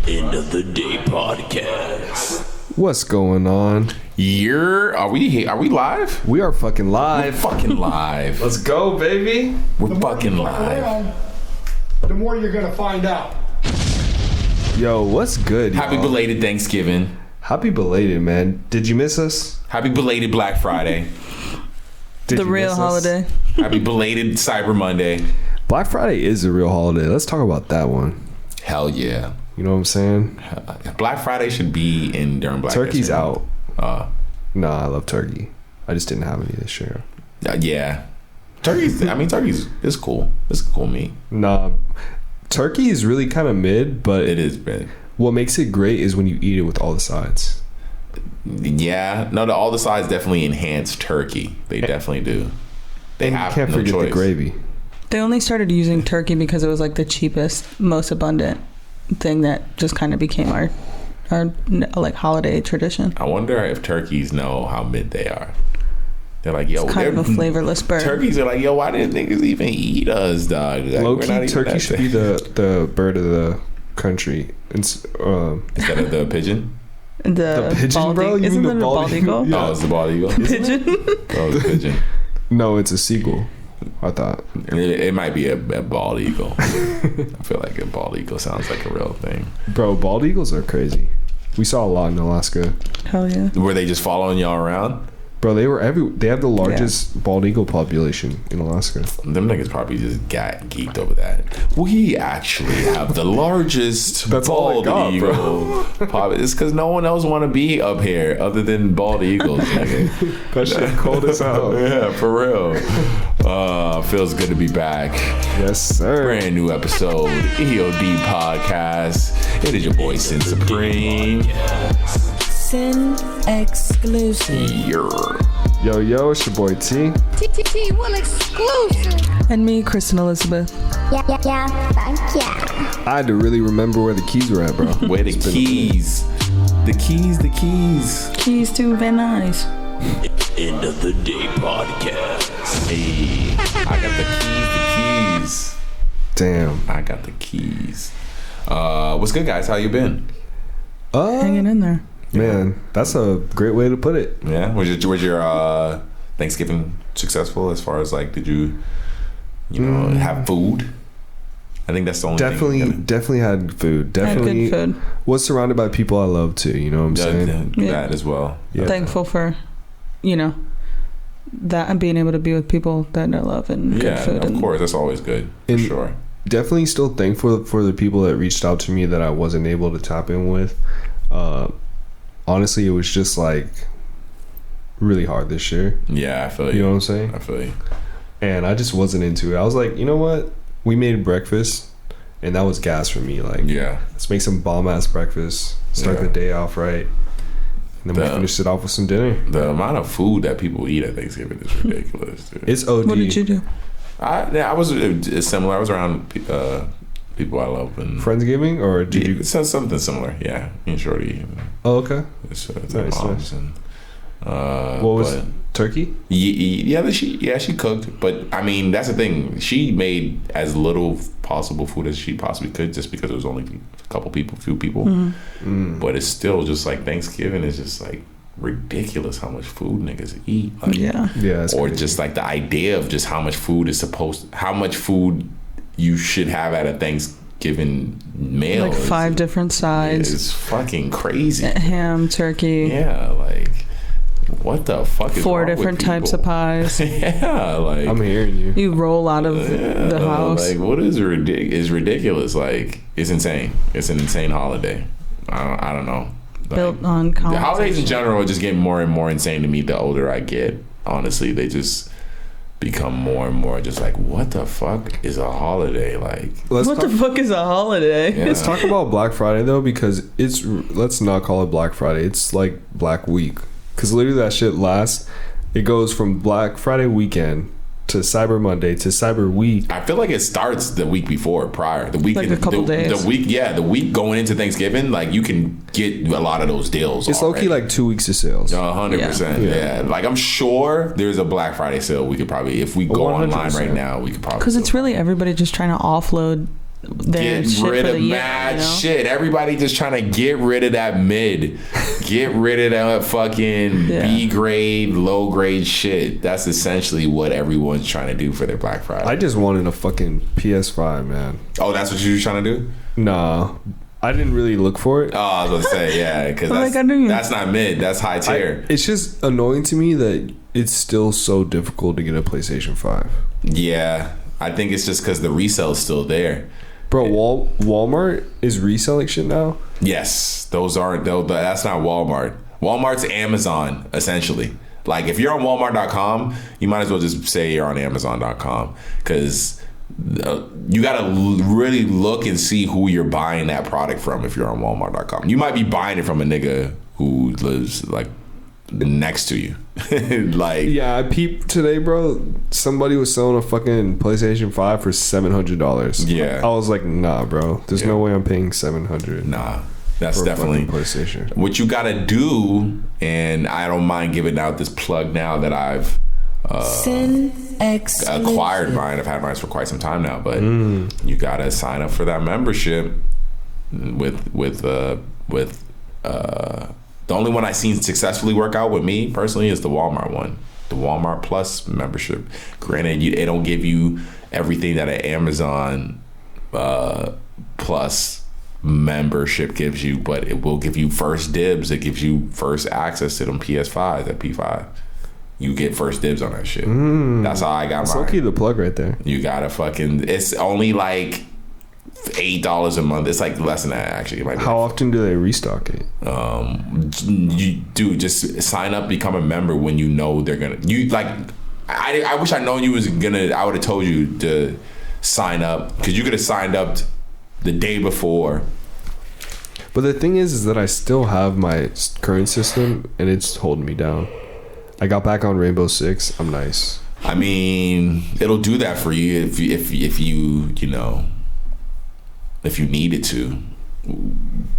End of the day podcast. What's going on? Are we live? We are fucking live. We're fucking live. Let's go, baby. We're fucking live. The more you're gonna find out. Yo, what's good? Happy y'all? belated Thanksgiving. Happy belated, man. Did you miss us? Happy belated Black Friday. Did the you real miss us? holiday. Happy belated Cyber Monday. Black Friday is a real holiday. Let's talk about that one. Hell yeah. You know what I'm saying? Black Friday should be in during Black Turkey's History out. Month. Nah, I love turkey. I just didn't have any this year. Yeah. Turkey's it's cool. It's cool meat. Nah, turkey is really kind of mid, but It is big. what makes it great is when you eat it with all the sides. Yeah. No, all the sides definitely enhance turkey. They definitely do. They And have you can't no forget choice. the gravy. They only started using turkey because it was like the cheapest, most abundant thing that just kind of became our like holiday tradition. I wonder if turkeys know how mid they are. They're like, yo, It's kind they're of a flavorless bird. Turkeys are like, yo, why didn't niggas even eat us, dog? Like, Low we're not key, even turkey that should thing. be the bird of the country. Instead of the pigeon. The pigeon, bald bro? You Isn't mean it the a bald bald eagle? eagle? Yeah. Oh, it's the bald eagle. Pigeon. Oh, the pigeon. No, it's a seagull. I thought. It might be a bald eagle. I feel like a bald eagle sounds like a real thing. Bro, bald eagles are crazy. We saw a lot in Alaska. Hell yeah. Were they just following y'all around? Bro, they have the largest bald eagle population in Alaska. Them niggas probably just got geeked over that. We actually have the largest That's all I bald got, eagle. It's because no one else want to be up here other than bald eagles. Nigga. That shit cold as hell. Yeah, for real. Feels good to be back. Yes, sir. Brand new episode, EOD podcast. It is your boy Sin Supreme. Sin exclusive. Yo, it's your boy T. TTT will exclusive. And me, Kristen Elizabeth. Yeah, thank ya. I had to really remember where the keys were at, bro. Where the keys? The keys. Keys to Van Nuys. End of the day podcast. Hey, I got the keys. Damn. I got the keys. What's good, guys? How you been? Hanging in there. Man, that's a great way to put it. Yeah. Was your Thanksgiving successful as far as like, did you have food? I think that's the only thing. Definitely had food. Had Definitely good food. was surrounded by people I love too. You know what I'm saying? Yeah. That as well. Yeah. Thankful for, that and being able to be with people that I love and good Yeah, food. of and course. That's always good. For And- sure. Definitely still thankful for the people that reached out to me that I wasn't able to tap in with. Honestly, it was just like really hard this year. Yeah, I feel you. You know what I'm saying? I feel you. And I just wasn't into it. I was like, you know what? We made breakfast, and that was gas for me. Like, Yeah. let's make some bomb ass breakfast. Start Yeah. the day off right, and then we finish it off with some dinner. The amount of food that people eat at Thanksgiving is ridiculous, dude. It's OD. What did you do? I was similar. I was around people I love and Friendsgiving, or did you? something similar. Yeah, me and Shorty. And Oh, okay. their Nice, moms nice. and What was turkey? she cooked, but I mean that's the thing. She made as little possible food as she possibly could, just because it was only a few people. Mm-hmm. But it's still just like Thanksgiving is just like ridiculous how much food niggas eat. Like, Yeah. Yeah, it's or crazy. just like the idea of just how much food you should have at a Thanksgiving meal. Like 5 different sides. It's fucking crazy. Ham, turkey. Yeah, like what the fuck is 4 wrong with different types of people? pies. Yeah, like I'm hearing you. You roll out of the house. Like what is ridiculous? Like it's insane. It's an insane holiday. I don't know. Like, Built on the holidays in colonization. general just get more and more insane to me the older I get. Honestly, they just become more and more just like, what the fuck is a holiday? Like, Let's What talk, the fuck is a holiday? yeah. let's talk about Black Friday though, because let's not call it Black Friday. It's like Black Week, because literally that shit lasts. It goes from Black Friday weekend to Cyber Monday to Cyber Week. I feel like it starts the week before, prior. The week, Like a couple days. The week going into Thanksgiving, like you can get a lot of those deals. It's low key like 2 weeks of sales. 100%. Yeah. Like I'm sure there's a Black Friday sale. We could probably, if we go 100%. online right now, we could probably. Because it's really everybody just trying to offload their Get shit rid for of the year, mad you know? shit. Everybody just trying to get rid of that mid. Get rid of that fucking B grade, low grade shit. That's essentially what everyone's trying to do for their Black Friday. I just wanted a fucking PS5, man. Oh, that's what you were trying to do? Nah, I didn't really look for it. Oh, I was gonna say, yeah, because Like, I knew you- that's not mid. That's high tier. It's just annoying to me that it's still so difficult to get a PlayStation 5. Yeah, I think it's just because the resale is still there. Bro, Walmart is reselling shit now? Yes, those aren't. That's not Walmart. Walmart's Amazon, essentially. Like, if you're on Walmart.com, you might as well just say you're on Amazon.com, because you got to really look and see who you're buying that product from if you're on Walmart.com. You might be buying it from a nigga who lives, like, next to you. Like, yeah, I peeped today, bro. Somebody was selling a fucking PlayStation 5 for $700. Yeah. I was like, nah, bro. There's no way I'm paying $700. Nah. That's for definitely PlayStation. What you gotta do, and I don't mind giving out this plug now that I've Sin exclusive. acquired mine. I've had mine for quite some time now, but you gotta sign up for that membership with the only one I seen successfully work out with me personally is the Walmart one, the Walmart Plus membership. Granted, it don't give you everything that an Amazon Plus membership gives you, but it will give you first dibs. It gives you first access to them PS5s at P5. You get first dibs on that shit. That's how I got It's mine. okay, the plug right there. You gotta fucking. It's only like $8 a month. It's like less than that actually. It might be. How often do they restock it? You just sign up, become a member when you know they're gonna. You like. I wish I known you was gonna. I would have told you to sign up, because you could have signed up the day before. But the thing is that I still have my current system and it's holding me down. I got back on Rainbow Six. I'm nice. I mean, it'll do that for you if you know, if you needed to.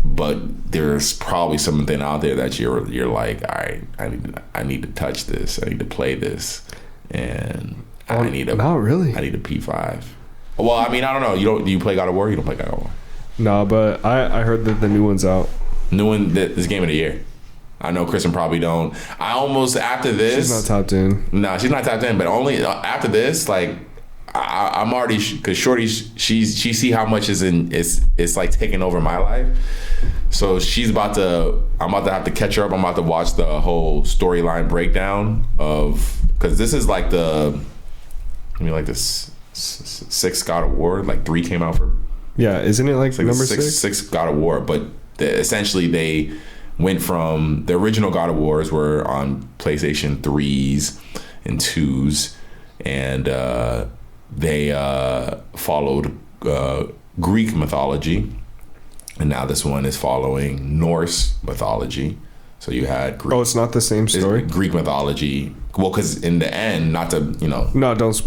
But there's probably something out there that you're like, all right, I need to touch this. I need to play this, and I need a not really. I need a P5. Well, I mean, I don't know. Do you play God of War? You don't play God of War. Nah, but I heard that the new one's out. New one, this game of the year. I know Kristen probably don't. I almost, after this, She's not tapped in. No, she's not tapped in. But only after this, like I'm already, because Shorty, she see how much is in. It's like taking over my life. So I'm about to have to catch her up. I'm about to watch the whole storyline breakdown of, because this is like this 6 God of War. Like 3 came out for. Yeah, isn't it like number 6? 6 God of War, but essentially they went from the original God of Wars were on PlayStation 3s and 2s, and they followed Greek mythology, and now this one is following Norse mythology. So you had Greek, Oh, it's not the same story? Greek mythology. Well, because in the end, not to, you know, No, don't.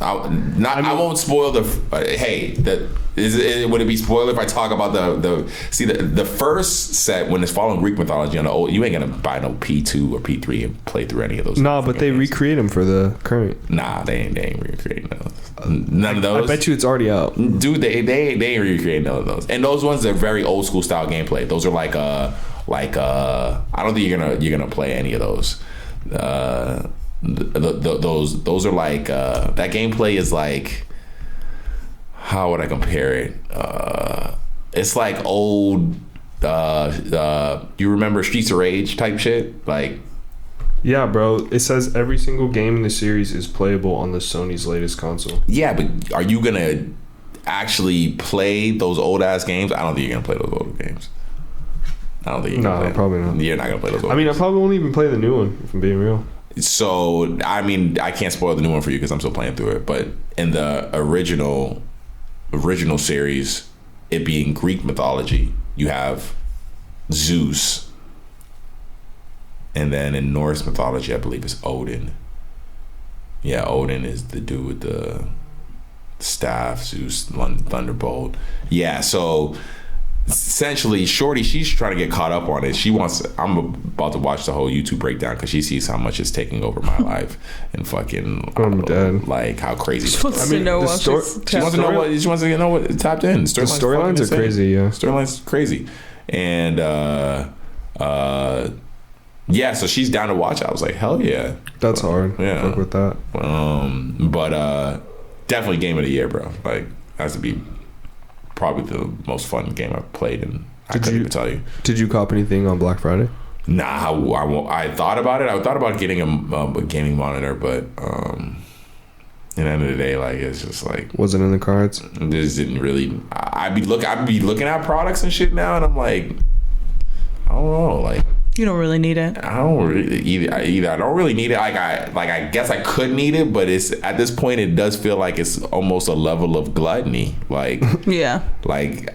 I won't spoil the. Hey, would it be spoiler if I talk about the first set when it's following Greek mythology on the old? You ain't gonna buy no P2 or P3 and play through any of those. No, but they recreate them for the current. Nah, they ain't recreating those. None of those. I bet you it's already out. Dude, they ain't recreating none of those. And those ones are very old school style gameplay. Those are like I don't think you're gonna play any of those. Those are like that gameplay is like, how would I compare it? It's like old. You remember Streets of Rage type shit? Like, Yeah, bro. It says every single game in the series is playable on the Sony's latest console. yeah, but are you gonna actually play those old ass games? I don't think you're gonna play those old games. I don't think you're gonna play them. Probably not. You're not gonna play those old I mean, I games. probably won't even play the new one, if I'm being real. So, I mean, I can't spoil the new one for you because I'm still playing through it. But in the original series, it being Greek mythology, you have Zeus. And then in Norse mythology, I believe it's Odin. Yeah, Odin is the dude with the staff, Zeus, Thunderbolt. Yeah, so essentially, Shorty, she's trying to get caught up on it. I'm about to watch the whole YouTube breakdown because she sees how much it's taking over my life and fucking I'm dead. Like how crazy. She wants to know what She wants to know what it tapped in. The storylines are crazy, yeah. Storylines crazy, and yeah. So she's down to watch it. I was like, hell yeah. That's hard. Yeah, fuck with that. But definitely game of the year, bro. Like has to be probably the most fun game I've played, and I couldn't even tell you. Did you cop anything on Black Friday? Nah, I thought about it. I thought about getting a gaming monitor, but at the end of the day, like it's just like wasn't in the cards. This didn't really. I'd be looking at products and shit now, and I'm like, I don't know, like. You don't really need it. I don't really either. I don't really need it. I guess I could need it, but it's at this point it does feel like it's almost a level of gluttony. Like yeah, like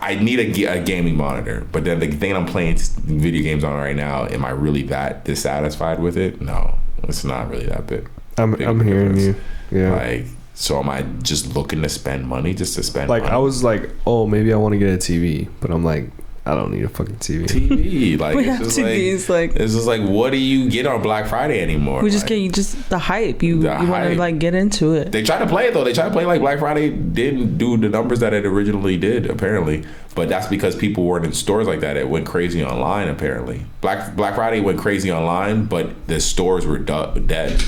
I need a gaming monitor, but then the thing I'm playing video games on right now, am I really that dissatisfied with it? No, it's not really that big. I'm hearing you. Yeah. Like, so am I just looking to spend money just to spend? Like money? I was like, oh, maybe I want to get a TV, but I'm like, I don't need a fucking TV. Like we it's have just TVs. Like it's just like, what do you get on Black Friday anymore? We just like, get you just the hype. You want to like get into it. They try to play it though. They try to play like Black Friday didn't do the numbers that it originally did, apparently. But that's because people weren't in stores like that. It went crazy online, apparently. Black Friday went crazy online, but the stores were dead.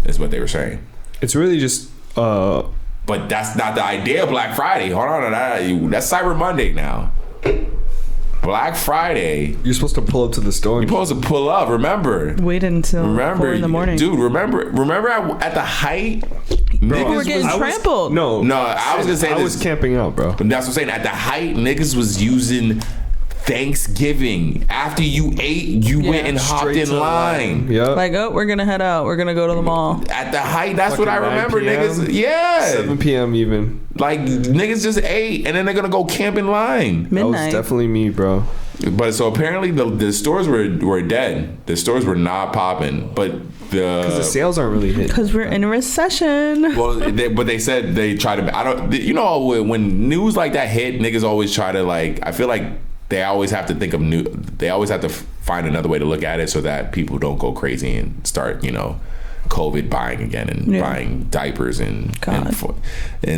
Is what they were saying. It's really just. But that's not the idea of Black Friday. Hold on, that's Cyber Monday now. Black Friday. You're supposed to pull up to the store. You're supposed to pull up. Remember. Wait until 4 in the morning, dude. Remember at the height, people were getting trampled. No. I was gonna say I was camping out, bro. But that's what I'm saying. At the height, niggas was using Thanksgiving. After you ate, you went and hopped in line. Yeah. Like, oh, we're gonna head out. We're gonna go to the mall. At the height, that's Fucking what I remember, 9 p.m. niggas. Yeah. 7 p.m. even. Like niggas just ate, and then they're gonna go camp in line. That was definitely me, bro. But so apparently the stores were dead. The stores were not popping. But because the sales aren't really hitting. Because we're in a recession. Well, but they said they try to. I don't. You know, when news like that hit, niggas always try to like. I feel like they always have to think of new. They always have to find another way to look at it so that people don't go crazy and start, COVID buying again and buying diapers and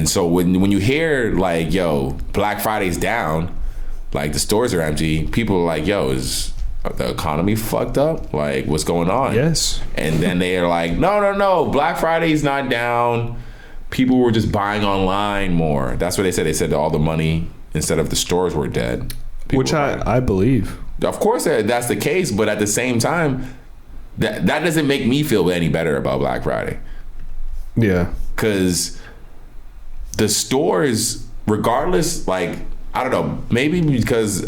so when you hear like, yo, Black Friday's down, like the stores are empty, people are like, yo, is the economy fucked up? Like, what's going on? Yes. And then they are like, no, Black Friday's not down. People were just buying online more. That's what they said. They said that all the money instead of the stores were dead. Which I believe. Of course that's the case, but at the same time, that doesn't make me feel any better about Black Friday. Yeah. Because the stores, regardless, like, I don't know, maybe because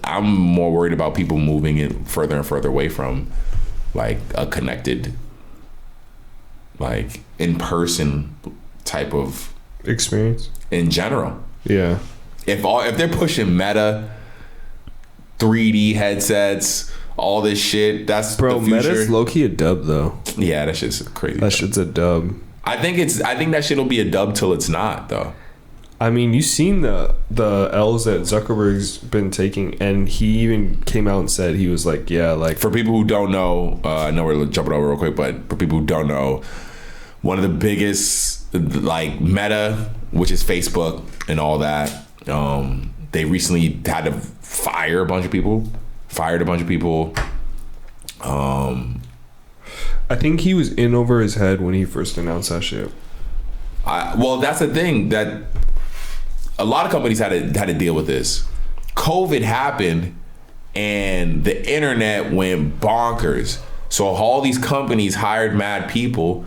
I'm more worried about people moving it further and further away from like a connected, like in-person type of experience in general. Yeah. If they're pushing Meta, 3D headsets, all this shit, that's bro. The future. Meta's low-key a dub though. Yeah, that shit's crazy. That shit's a dub. I think that shit'll be a dub till it's not though. I mean, you seen the L's that Zuckerberg's been taking, and he even came out and said, he was like, yeah, like, for people who don't know, I know we're jumping over real quick, but for people who don't know, one of the biggest, like Meta, which is Facebook and all that, they recently had to fired a bunch of people. I think he was in over his head when he first announced that shit. Well, that's the thing, that a lot of companies had to deal with this. COVID happened and the internet went bonkers. So all these companies hired mad people,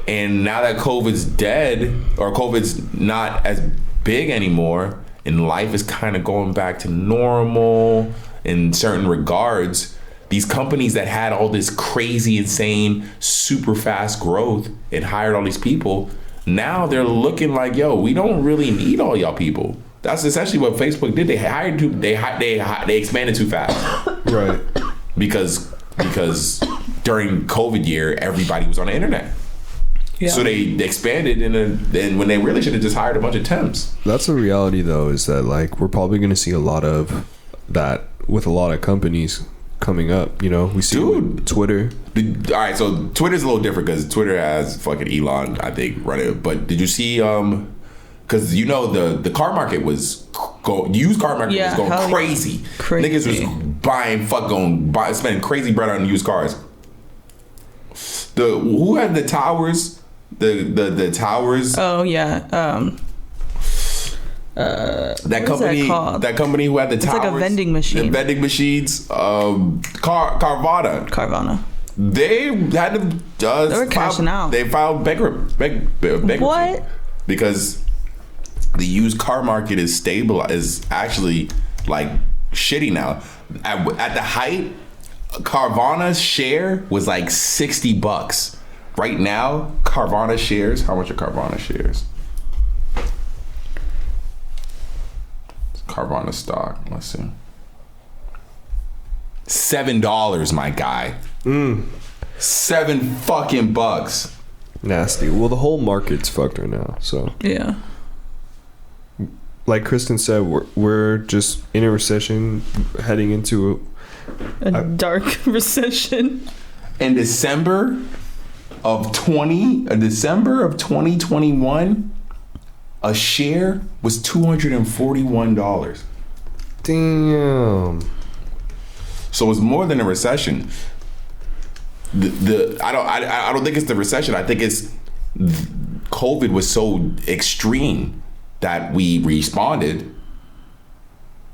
and now that COVID's dead, or COVID's not as big anymore, and life is kind of going back to normal in certain regards, these companies that had all this crazy, insane, super fast growth and hired all these people, now they're looking like, yo, we don't really need all y'all people. That's essentially what Facebook did. They expanded too fast. Right. Because during COVID year, everybody was on the internet. Yeah. So they expanded, and when they really should have just hired a bunch of temps. That's the reality, though, is that like we're probably going to see a lot of that with a lot of companies coming up. You know, we see Twitter. All right, so Twitter's a little different because Twitter has fucking Elon, I think, run it. But did you see? Because you know the car market was used car market was going crazy. Niggas was spending crazy bread on used cars. Who had the towers? The towers. Oh yeah. That company. That company who had the towers. It's like a vending machine. The vending machines. Carvana. They had to. They were cashing out. They filed bankruptcy. What? Because the used car market is actually like shitty now. At the height, Carvana's share was like $60. Right now, Carvana shares. How much are Carvana shares? Carvana stock. Let's see. $7, my guy. $7 fucking bucks. Nasty. Well, the whole market's fucked right now. So yeah. Like Kristen said, we're just in a recession, heading into a dark recession. In December of 2021, a share was $241. Damn. So it's more than a recession. I don't think it's the recession. I think it's COVID was so extreme that we responded,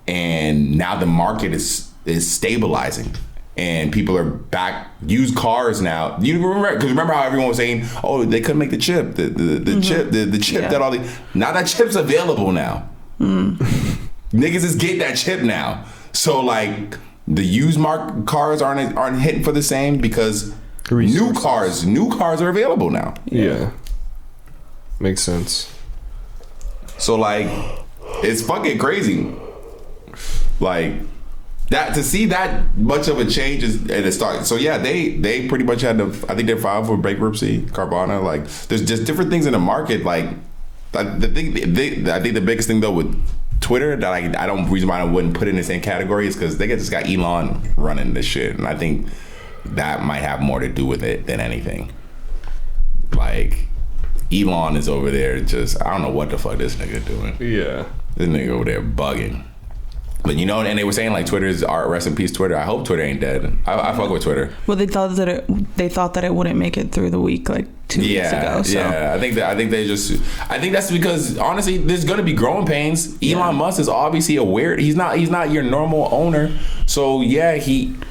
and now the market is stabilizing. And people are back. Used cars now. You remember how everyone was saying, "Oh, they couldn't make the chip, the chip that all the." Now that chip's available now. Niggas is getting that chip now. So like the used cars aren't hitting for the same because new cars are available now. Yeah, makes sense. So like, it's fucking crazy. Like. That to see that much of a change is at the start. So yeah, they pretty much had to. I think they filed for bankruptcy. Carvana, like, there's just different things in the market. Like, I think the biggest thing though with Twitter that I don't reason why I wouldn't put it in the same category is because they just got Elon running this shit, and I think that might have more to do with it than anything. Like, Elon is over there just I don't know what the fuck this nigga doing. Yeah, this nigga over there bugging. But you know, and they were saying like Twitter's rest in peace Twitter. I hope Twitter ain't dead. I fuck with Twitter. Well, they thought that it wouldn't make it through the week like 2 weeks ago. So. Yeah, I think that's because honestly, there's gonna be growing pains. Elon Musk is obviously aware. He's not your normal owner. So yeah, I think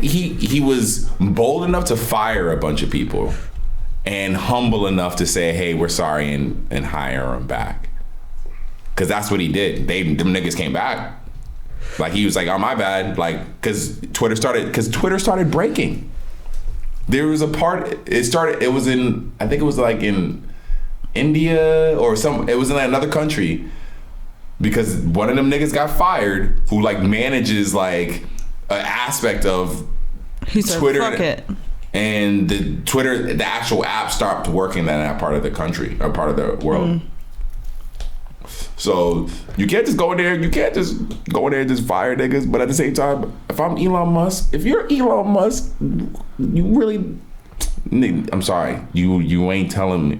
he was bold enough to fire a bunch of people, and humble enough to say, hey, we're sorry, and hire him back. Cause that's what he did. Them niggas came back. Like he was like, "Oh my bad." Like, cause Twitter started breaking. There was a part. It was in. I think it was like in India or some. It was in like another country. Because one of them niggas got fired. Who like manages like an aspect of Twitter. Like, fuck it. And the actual app stopped working in that part of the country or part of the world. So you can't just go in there. You can't just go in there and just fire niggas. But at the same time, if I'm Elon Musk, if you're Elon Musk, you really, I'm sorry, you ain't telling me.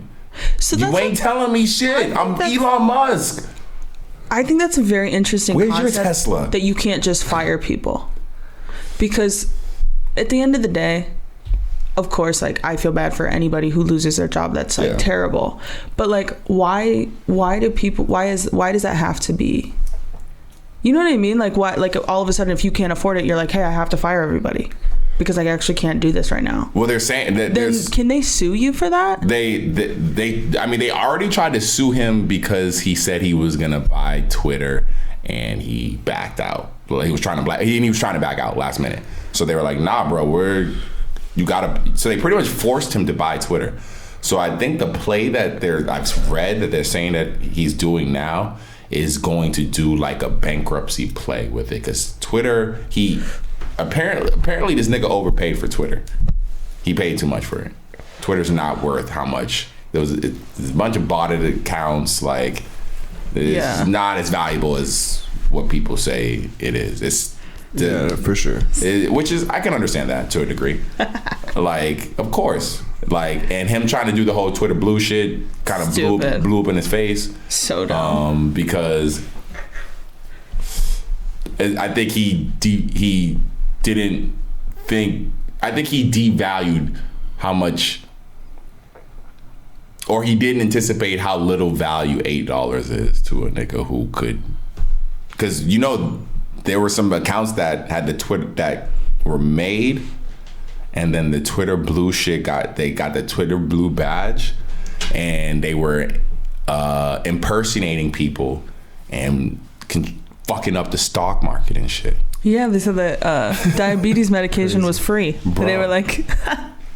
So you ain't telling me shit. I'm Elon Musk. I think that's a very interesting Where's concept. Your Tesla? That you can't just fire people, because at the end of the day, of course, like, I feel bad for anybody who loses their job. That's like terrible. But like, why does that have to be? You know what I mean? Like, why? Like, all of a sudden, if you can't afford it, you're like, hey, I have to fire everybody because I actually can't do this right now. Well, they're saying that. Then can they sue you for that? They already tried to sue him because he said he was gonna buy Twitter and he backed out. Well, he was trying to back out last minute. So they were like, nah, bro, so they pretty much forced him to buy Twitter. So I think the play that I've read that they're saying that he's doing now is going to do like a bankruptcy play with it, because Twitter, apparently this nigga overpaid for Twitter. He paid too much for it. Twitter's not worth how much. There's a bunch of botted accounts. Like, it's not as valuable as what people say it is. For sure. Which is, I can understand that to a degree. Like, of course. Like, and him trying to do the whole Twitter blue shit kind of blew up in his face. So dumb. Because I think he devalued how much, or he didn't anticipate how little value $8 is to a nigga who could, because there were some accounts that had the Twitter that were made, and then the Twitter blue shit got the Twitter blue badge, and they were impersonating people and fucking up the stock market and shit. Yeah, they said that diabetes medication was free. Bro. They were like...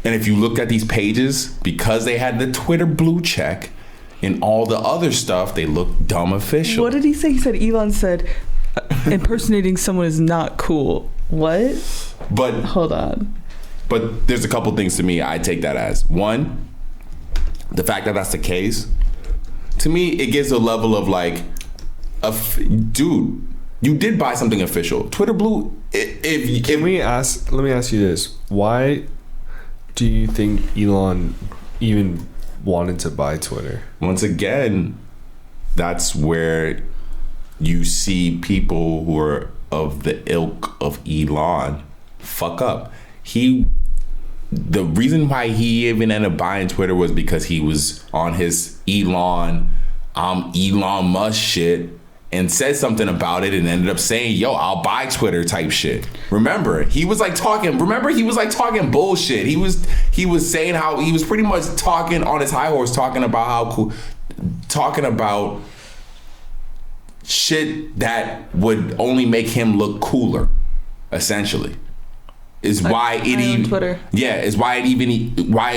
And if you looked at these pages, because they had the Twitter blue check and all the other stuff, they looked dumb official. What did he say? He said, Elon said, impersonating someone is not cool. What? But hold on. But there's a couple things to me I take that as. One, the fact that that's the case, to me, it gives a level of like, dude, you did buy something official. Twitter Blue, let me ask you this. Why do you think Elon even wanted to buy Twitter? Once again, that's where you see people who are of the ilk of Elon fuck up. The reason why he even ended up buying Twitter was because he was on his Elon Musk shit and said something about it and ended up saying, yo, I'll buy Twitter type shit. Remember, he was talking bullshit. He was saying how he was pretty much talking on his high horse, talking about shit that would only make him look cooler, essentially. Is why it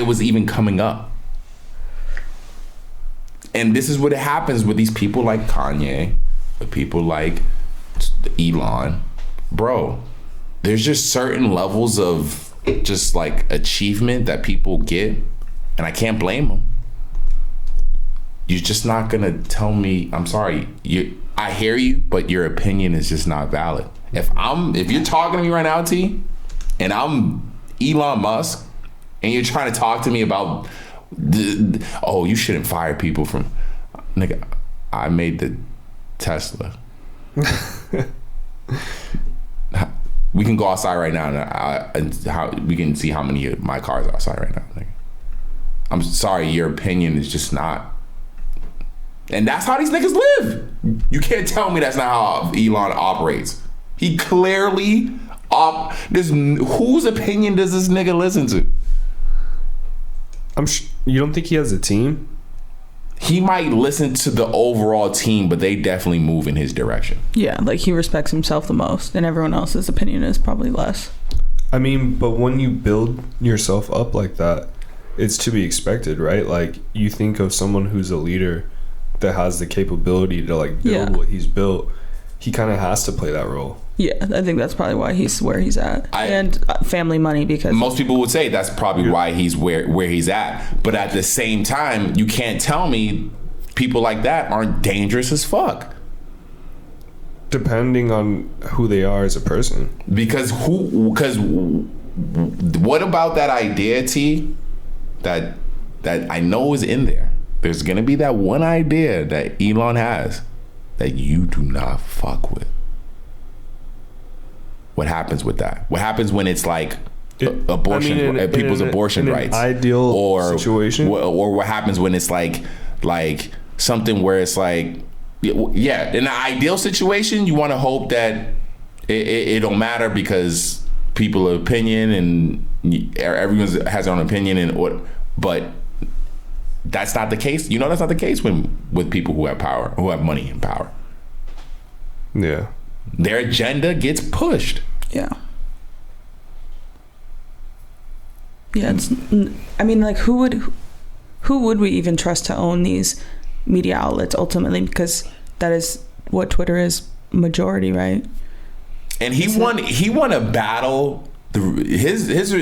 was even coming up. And this is what happens with these people like Kanye, with people like Elon. Bro, there's just certain levels of just like achievement that people get, and I can't blame them. You're just not gonna tell me, I'm sorry, I hear you, but your opinion is just not valid. If you're talking to me right now, T, and I'm Elon Musk, and you're trying to talk to me about, you shouldn't fire people from, nigga, I made the Tesla. We can go outside right now and how we can see how many of my cars are outside right now. Nigga. I'm sorry, your opinion is just not. And that's how these niggas live. You can't tell me that's not how Elon operates. He clearly whose opinion does this nigga listen to? You don't think he has a team? He might listen to the overall team, but they definitely move in his direction. Yeah, like he respects himself the most, and everyone else's opinion is probably less. I mean, but when you build yourself up like that, it's to be expected, right? Like, you think of someone who's a leader that has the capability to like build what he's built. He kind of has to play that role. Yeah, I think that's probably why he's where he's at. And family money, because most people would say that's probably why he's where he's at. But at the same time, you can't tell me people like that aren't dangerous as fuck. Depending on who they are as a person. Because what about that idea, T, that I know is in there? There's gonna be that one idea that Elon has that you do not fuck with. What happens with that? What happens when it's like abortion, people's abortion rights? Ideal situation, or what happens when it's like something where it's like, yeah, in an ideal situation, you want to hope that it don't matter because people have opinion and everyone has their own opinion but that's not the case. That's not the case with people who have power, who have money and power. Yeah. Their agenda gets pushed. Yeah. Yeah, like who would we even trust to own these media outlets ultimately, because that is what Twitter is majority, right? And he won a battle. His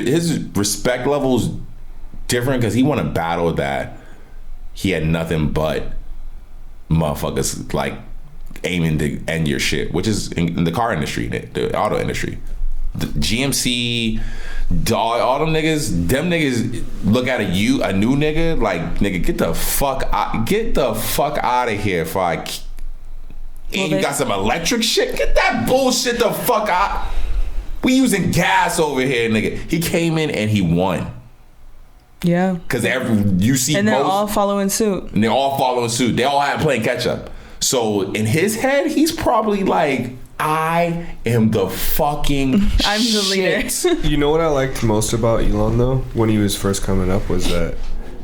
respect level is different because he won a battle that he had nothing but motherfuckers like aiming to end your shit, which is in the car industry, the auto industry. The GMC, all them niggas look at a new nigga like, nigga, get the fuck out of here if I. And you got some electric shit. Get that bullshit the fuck out. We using gas over here, nigga. He came in and he won. Yeah. Because you see, and they're all following suit. And they're all following suit. They all have playing catch up. So in his head, he's probably like, I am the fucking I'm the leader. You know what I liked most about Elon though, when he was first coming up, was that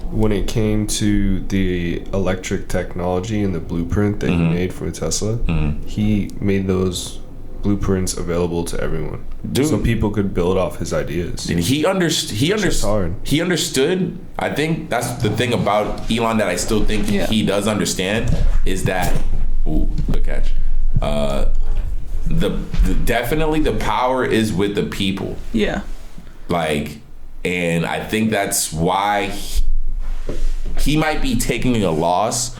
when it came to the electric technology and the blueprint that he made for Tesla, he made those blueprints available to everyone. Dude. So people could build off his ideas. And he understood. I think that's the thing about Elon that I still think he does understand is that, good catch. Definitely the power is with the people. Yeah. Like, and I think that's why he might be taking a loss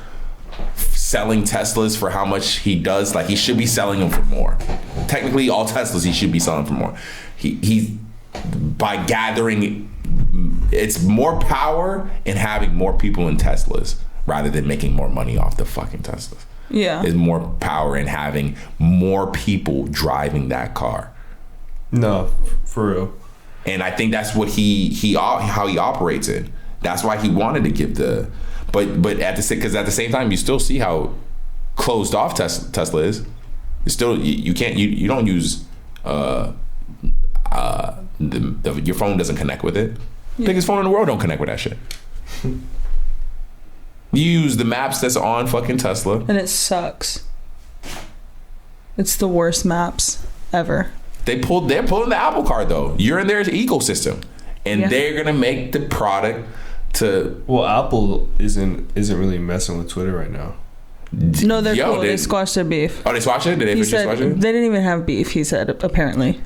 selling Teslas for how much he does. Like, he should be selling them for more. Technically, all Teslas he should be selling for more. He by gathering, it's more power in having more people in Teslas rather than making more money off the fucking Teslas. Yeah. There's more power in having more people driving that car. No, for real. And I think that's what how he operates it. That's why he wanted to give but at the same time you still see how closed off Tesla is. It's still you don't use your phone doesn't connect with it. Yeah. Biggest phone in the world don't connect with that shit. You use the maps that's on fucking Tesla. And it sucks. It's the worst maps ever. They're pulling the Apple card though. You're in their ecosystem. And they're gonna make the product to. Well, Apple isn't really messing with Twitter right now. No, they're cool. They squashed their beef. Oh, they squashed it? Did they squash it? They didn't even have beef, he said, apparently.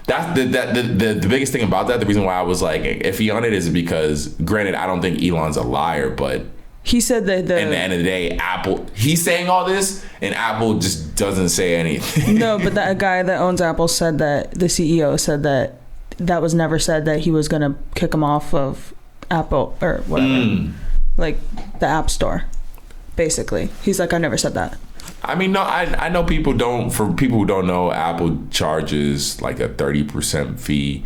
That's the biggest thing about that. The reason why I was like iffy on it is because, granted, I don't think Elon's a liar, but he said that at the end of the day, Apple, he's saying all this and Apple just doesn't say anything. No, but that guy that owns Apple said that, the CEO said that was never said that he was going to kick him off of Apple or whatever. Like the App Store, basically. He's like, I never said that. I mean, no, I know people don't, for people who don't know, Apple charges like a 30% fee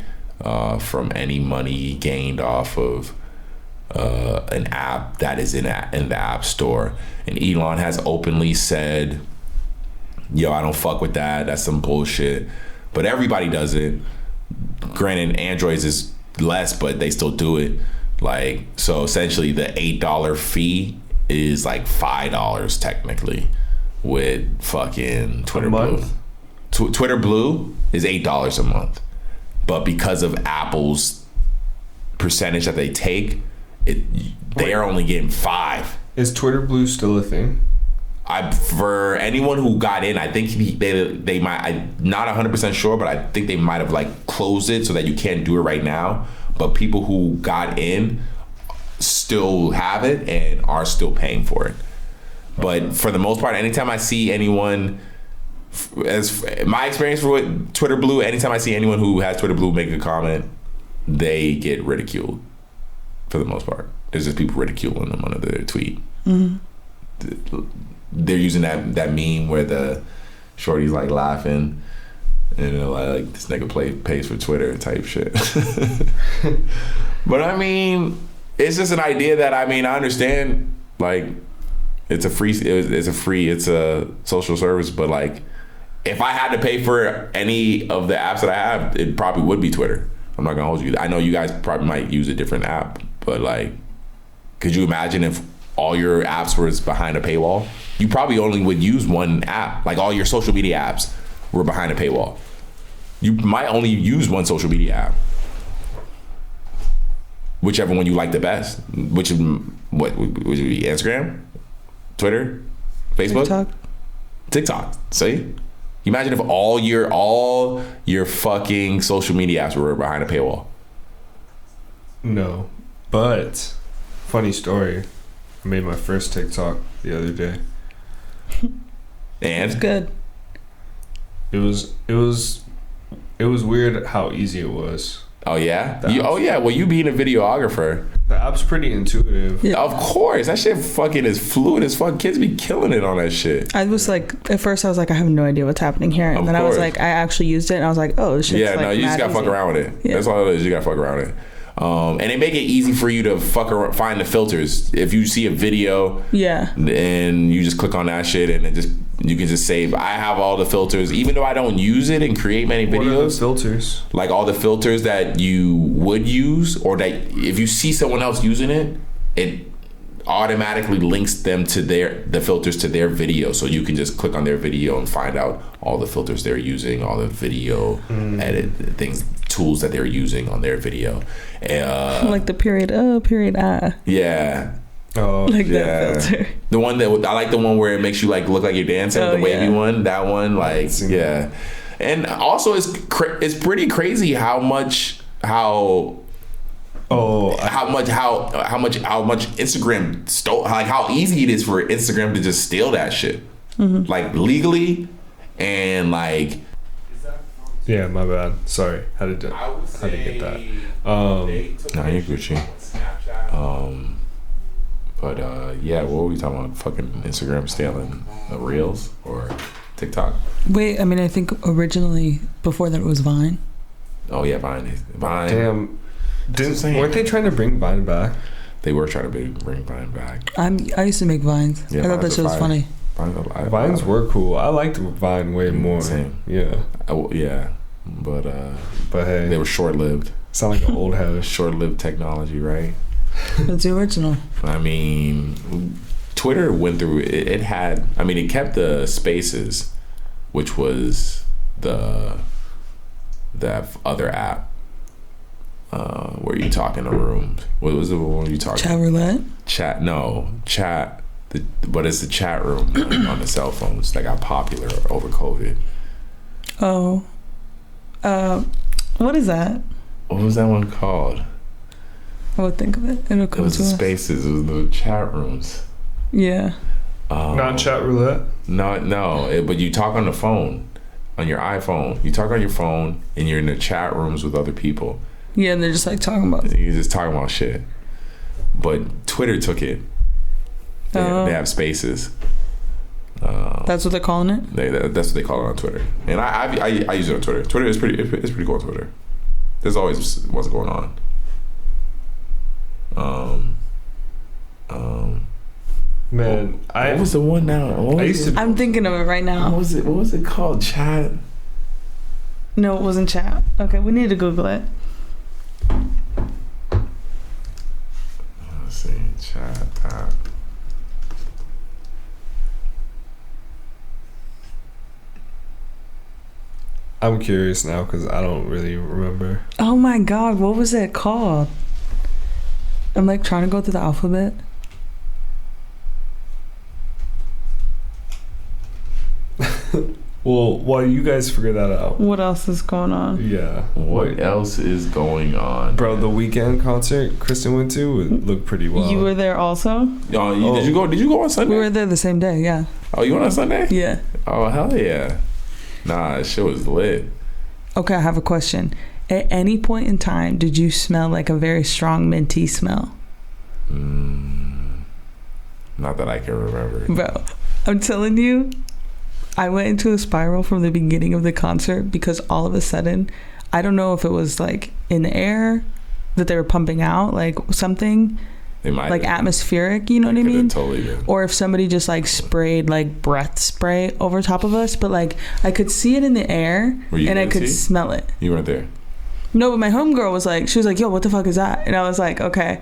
from any money gained off of an app that is in the App Store. And Elon has openly said, yo, I don't fuck with that. That's some bullshit. But everybody does it. Granted, Androids is less, but they still do it. Like, so essentially the $8 fee is like $5 technically with fucking Twitter Blue. Twitter Blue is $8 a month. But because of Apple's percentage that they take, they are only getting $5. Is Twitter Blue still a thing? For anyone who got in, I think they might. I'm not 100% sure, but I think they might have like closed it so that you can't do it right now. But people who got in still have it and are still paying for it. But for the most part, anytime I see anyone, as my experience with Twitter Blue, anytime I see anyone who has Twitter Blue make a comment, they get ridiculed. For the most part, there's just people ridiculing them under their tweet. They're using that meme where the shorty's like laughing and they're like this nigga pays for Twitter type shit. But I mean, it's just an idea that, I mean, I understand, like, it's a social service, but like if I had to pay for any of the apps that I have, it probably would be Twitter. I'm not gonna hold you. I know you guys probably might use a different app, but like, could you imagine if all your apps were behind a paywall? You probably only would use one app. Like all your social media apps were behind a paywall. You might only use one social media app. Whichever one you like the best. Which would it be? Instagram? Twitter? Facebook? TikTok. See? Imagine if all your fucking social media apps were behind a paywall. No, but funny story. I made my first TikTok the other day. And It's good. It was weird how easy it was. oh yeah, well, you being a videographer, The app's pretty intuitive. Yeah. of course, that shit fucking is fluid as fuck. Kids be killing it on that shit. I was like, at first I was like, I have no idea what's happening here, and Of then I was course. like, I actually used it, and I was like, oh, this shit's Yeah, like no, you just mad gotta fuck easy. around with it. Yeah. That's all it is. You gotta fuck around with it. And they make it easy for you to find the filters. If you see a video, Yeah. and you just click on that shit, and you can just save. I have all the filters, even though I don't use it and create many What are the videos. filters? Like all the filters that you would use, or that if you see someone else using it, it automatically links them to the filters to their video, so you can just click on their video and find out all the filters they're using, all the video edit things, tools that they're using on their video. Like the period I. Yeah. Oh, Like Yeah. that filter. The one that I like, the one where it makes you like look like you're dancing, Oh, the wavy yeah. one. That one, like, seen yeah. And also, it's pretty crazy how much Instagram stole. Like how easy it is for Instagram to just steal that shit, like legally, and like. yeah. My bad. Sorry. How to get that? Nah, you're Gucci. But yeah, what were we talking about? Fucking Instagram stealing the reels or TikTok? Wait, I mean, I think originally before that it was Vine. Oh yeah, Vine. Damn. insane. Weren't they trying to bring Vine back? They were trying to bring Vine back. I used to make Vines. Yeah, I thought that Vines shit are was fire. funny. Vines were cool. I liked Vine way more. Same. Yeah. Yeah, but Hey, they were short-lived. sound like an old head. Short-lived technology, right? It's the original. I mean, Twitter went through it. It had, I mean, it kept the Spaces, which was that other app where you talk in a room. What was the one you talking? Chat roulette. Chat. But it's the chat room on the cell phones that got popular over COVID. Oh. What is that? What was that one called? I would think of it. It'll It come was to the us. Spaces. It was the chat rooms. Yeah. Not chat roulette. No. But you talk on the phone, on your iPhone. You talk on your phone, and you're in the chat rooms with other people. Yeah, and they're just like talking about. You're just talking about shit. But Twitter took it. They have Spaces. That's what they're calling it. That's what they call it on Twitter, and I use it on Twitter. Twitter is pretty. It's pretty cool on Twitter. There's always what's going on. Man, What was the one now? I used to. I'm thinking of it right now. What was it called? Chat. No, it wasn't chat. Okay, we need to Google it. Let's see. Chat app. I'm curious now because I don't really remember. Oh my god, what was it called? I'm like trying to go through the alphabet. Well, while you guys figure that out, What else is going on? yeah. What else is going on, Bro, the weekend concert Kristen went to it looked pretty wild. You were there also? Did you go? Did you go on Sunday? We were there the same day, yeah. Oh, you went on Sunday? Yeah. Oh, hell yeah. Nah, that shit was lit. Okay, I have a question. At any point in time, did you smell like a very strong minty smell? Not that I can remember. Bro, I'm telling you, I went into a spiral from the beginning of the concert because all of a sudden, I don't know if it was like in the air that they were pumping out, like something They might like have. atmospheric, you know what I Could've mean? Totally been. Or if somebody just like sprayed like breath spray over top of us, but like I could see it in the air Were you and I able to could see? smell it. You weren't there. No, but my homegirl was like, she was like, yo, what the fuck is that? And I was like, okay,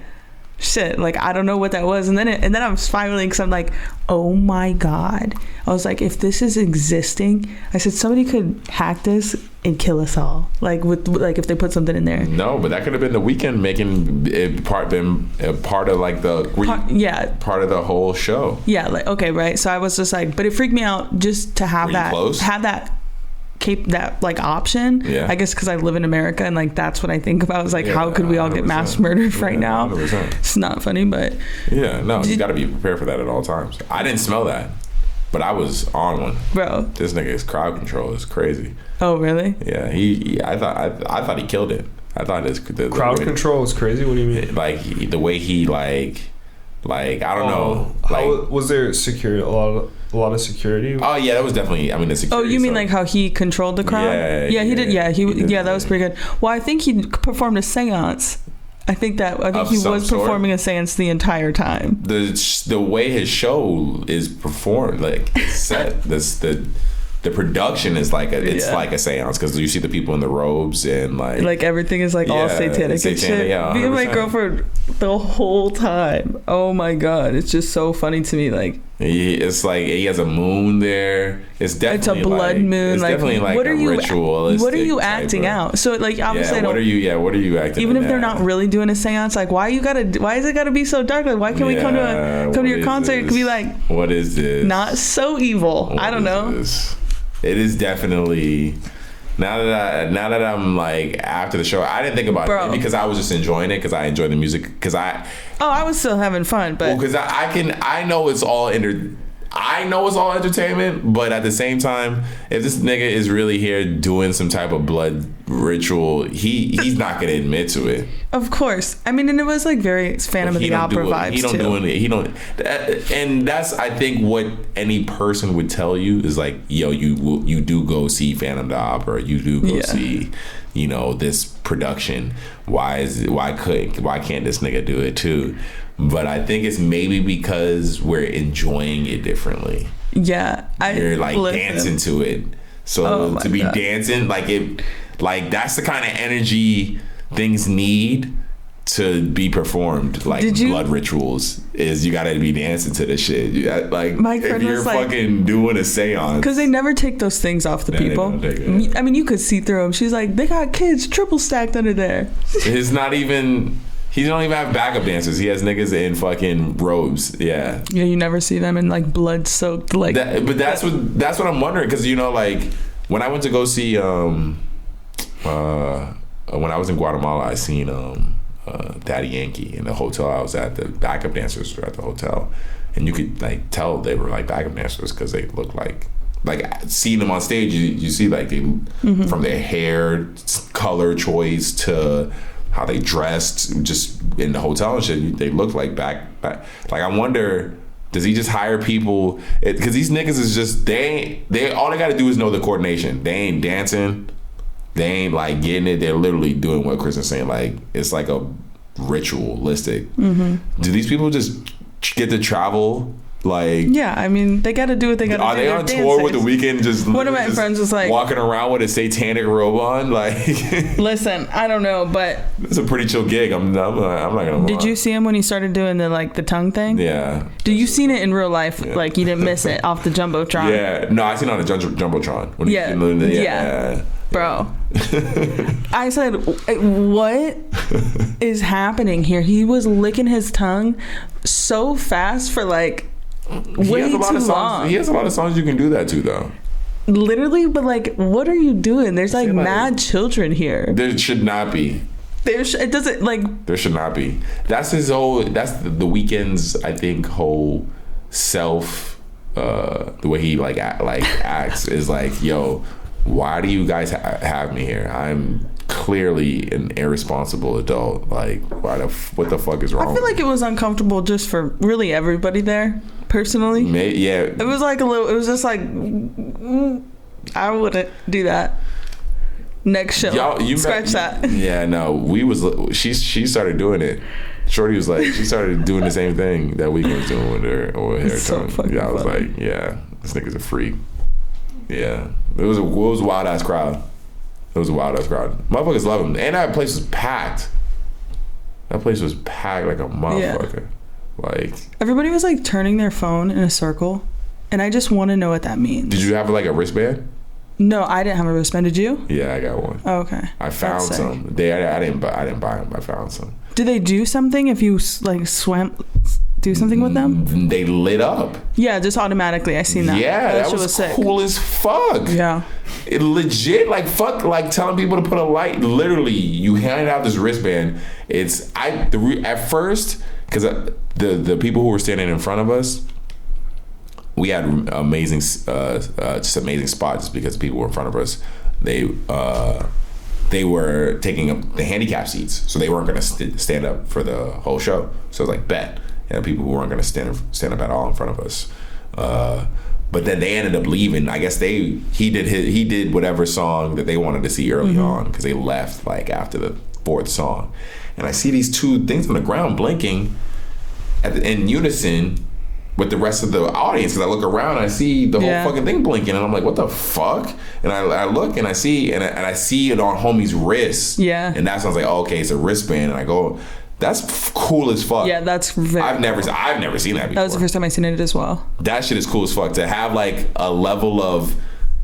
shit, like I don't know what that was. And then I'm spiraling because I'm like, oh my God. I was like, if this is existing, I said somebody could hack this and kill us all. Like if they put something in there. No, but that could have been the weekend making it part of like the Yeah. part of the whole show. Yeah, like okay, right. So I was just like, but it freaked me out just to have Were you close? have that option. Yeah. I guess because I live in America and like that's what I think about is like how could we all get mass murdered right now? 100%. It's not funny, but yeah, no, you got to be prepared for that at all times. I didn't smell that, but I was on one. Bro, This nigga's crowd control is crazy. oh really? Yeah, I thought he killed it. I thought the Crowd way, control is crazy. What do you mean? like the way he like I don't know. How was there security? A lot of security. Oh yeah, that was definitely. I mean, the security. Oh, you mean stuff. like how he controlled the crowd? Yeah, he did. Yeah, he did, that was pretty good. Well, I think he performed a séance. I think Of he some was sort? performing a séance the entire time. The way his show is performed, like set, the production is like like a seance because you see the people in the robes and like everything is like all satanic and shit. Yeah, Me and my 100%. girlfriend the whole time. Oh my god, it's just so funny to me. Like it's like he has a moon there. It's definitely a blood moon. It's like definitely like what are you ritualistic. What are you type acting of- out? So like obviously Yeah, what are you acting? even in if they're that? not really doing a séance, like why is it gotta be so dark? Like why can't we come to what your is concert? It could be like what is this? not so evil. What I don't is know. this? It is definitely now that I'm like after the show, I didn't think about Bro. it because I was just enjoying it because I enjoy the music because I was still having fun, but because I know it's all entertainment, but at the same time, if this nigga is really here doing some type of blood ritual, he's not gonna admit to it. of course. I mean, and it was like very Phantom of the Opera vibes too. And that's I think what any person would tell you is like, yo, you do go see Phantom of the Opera, you do go see, this production. Why can't this nigga do it too? But I think it's maybe because we're enjoying it differently. Yeah, You're like dancing to it. So to be God. dancing that's the kind of energy things need to be performed. Like blood rituals is you gotta be dancing to this shit. My if friend you're was like, fucking doing a seance, because they never take those things off the Yeah, they people. don't take it. I mean, you could see through them. She's like, they got kids triple stacked under there. it's not even. He don't even have backup dancers. He has niggas in fucking robes. Yeah. Yeah, you never see them in like blood soaked like. But that's what I'm wondering because like when I went to go see when I was in Guatemala, I seen Daddy Yankee in the hotel I was at. The backup dancers were at the hotel, and you could like tell they were like backup dancers because they looked like seeing them on stage. You see like they from their hair color choice to how they dressed just in the hotel and shit. They look like back. Like I wonder, does he just hire people? Because these niggas is just they all they got to do is know the coordination. They ain't dancing. They ain't like getting it. They're literally doing what Chris is saying. Like it's like a ritualistic. Do these people just get to travel? Like Yeah, I mean, they got to do what they got to do. are they They're on tour with the dancers. Weeknd? Just One of my just friends was like, walking around with a satanic robe on. Like listen, I don't know, but it's a pretty chill gig. I'm not gonna. did you see him when he started doing the tongue thing? Yeah. Did you seen it in real life? Like you didn't miss it off the jumbotron? Yeah. No, I seen it on the jumbotron. When Yeah. Bro, I said, what is happening here? He was licking his tongue so fast for like way too long. He has a lot of songs you can do that to though. Literally, but like, what are you doing? There's like mad children here. There should not be. It doesn't like. There should not be. That's his whole. That's the Weeknd's. I think whole self. The way he acts is like, yo, why do you guys have me here? I'm clearly an irresponsible adult. Like, what the fuck is wrong? I feel like it was uncomfortable just for really everybody there. Personally, yeah. It was like a little. It was just like, I wouldn't do that. Next show, you scratch that. Yeah, no, she started doing it. Shorty was like, she started doing the same thing that Weeknd was doing with her tongue. Yeah, I was like, yeah, this nigga's a freak. Yeah, it was a wild ass crowd. Motherfuckers love him, and that place was packed. That place was packed like a motherfucker. Yeah. Like everybody was like turning their phone in a circle, and I just want to know what that means. Did you have like a wristband? No, I didn't have a wristband. Did you? Yeah, I got one. Oh, okay. I found some. I didn't buy them. I found some. Did they do something if you like do something with them? They lit up. Yeah, just automatically. I seen that. Yeah, that shit was sick. cool as fuck. Yeah. It legit, like, fuck, like telling people to put a light. Literally, you handed out this wristband. At first, because the people who were standing in front of us, we had amazing, just amazing spots because people were in front of us. They were taking up the handicap seats, so they weren't going to stand up for the whole show. So it was like, bet. And people who weren't going to stand up at all in front of us. But then they ended up leaving. I guess he did whatever song that they wanted to see early on, because they left like after the fourth song. And I see these two things on the ground blinking in unison with the rest of the audience, because I look around and I see the whole fucking thing blinking, and I'm like, what the fuck? And I look and I see and I see it on homie's wrist. Yeah. And that's when I was like, oh, okay, it's a wristband. And I go, that's cool as fuck. Yeah, that's very I've never seen that before. That was the first time I seen it as well. That shit is cool as fuck. To have like a level of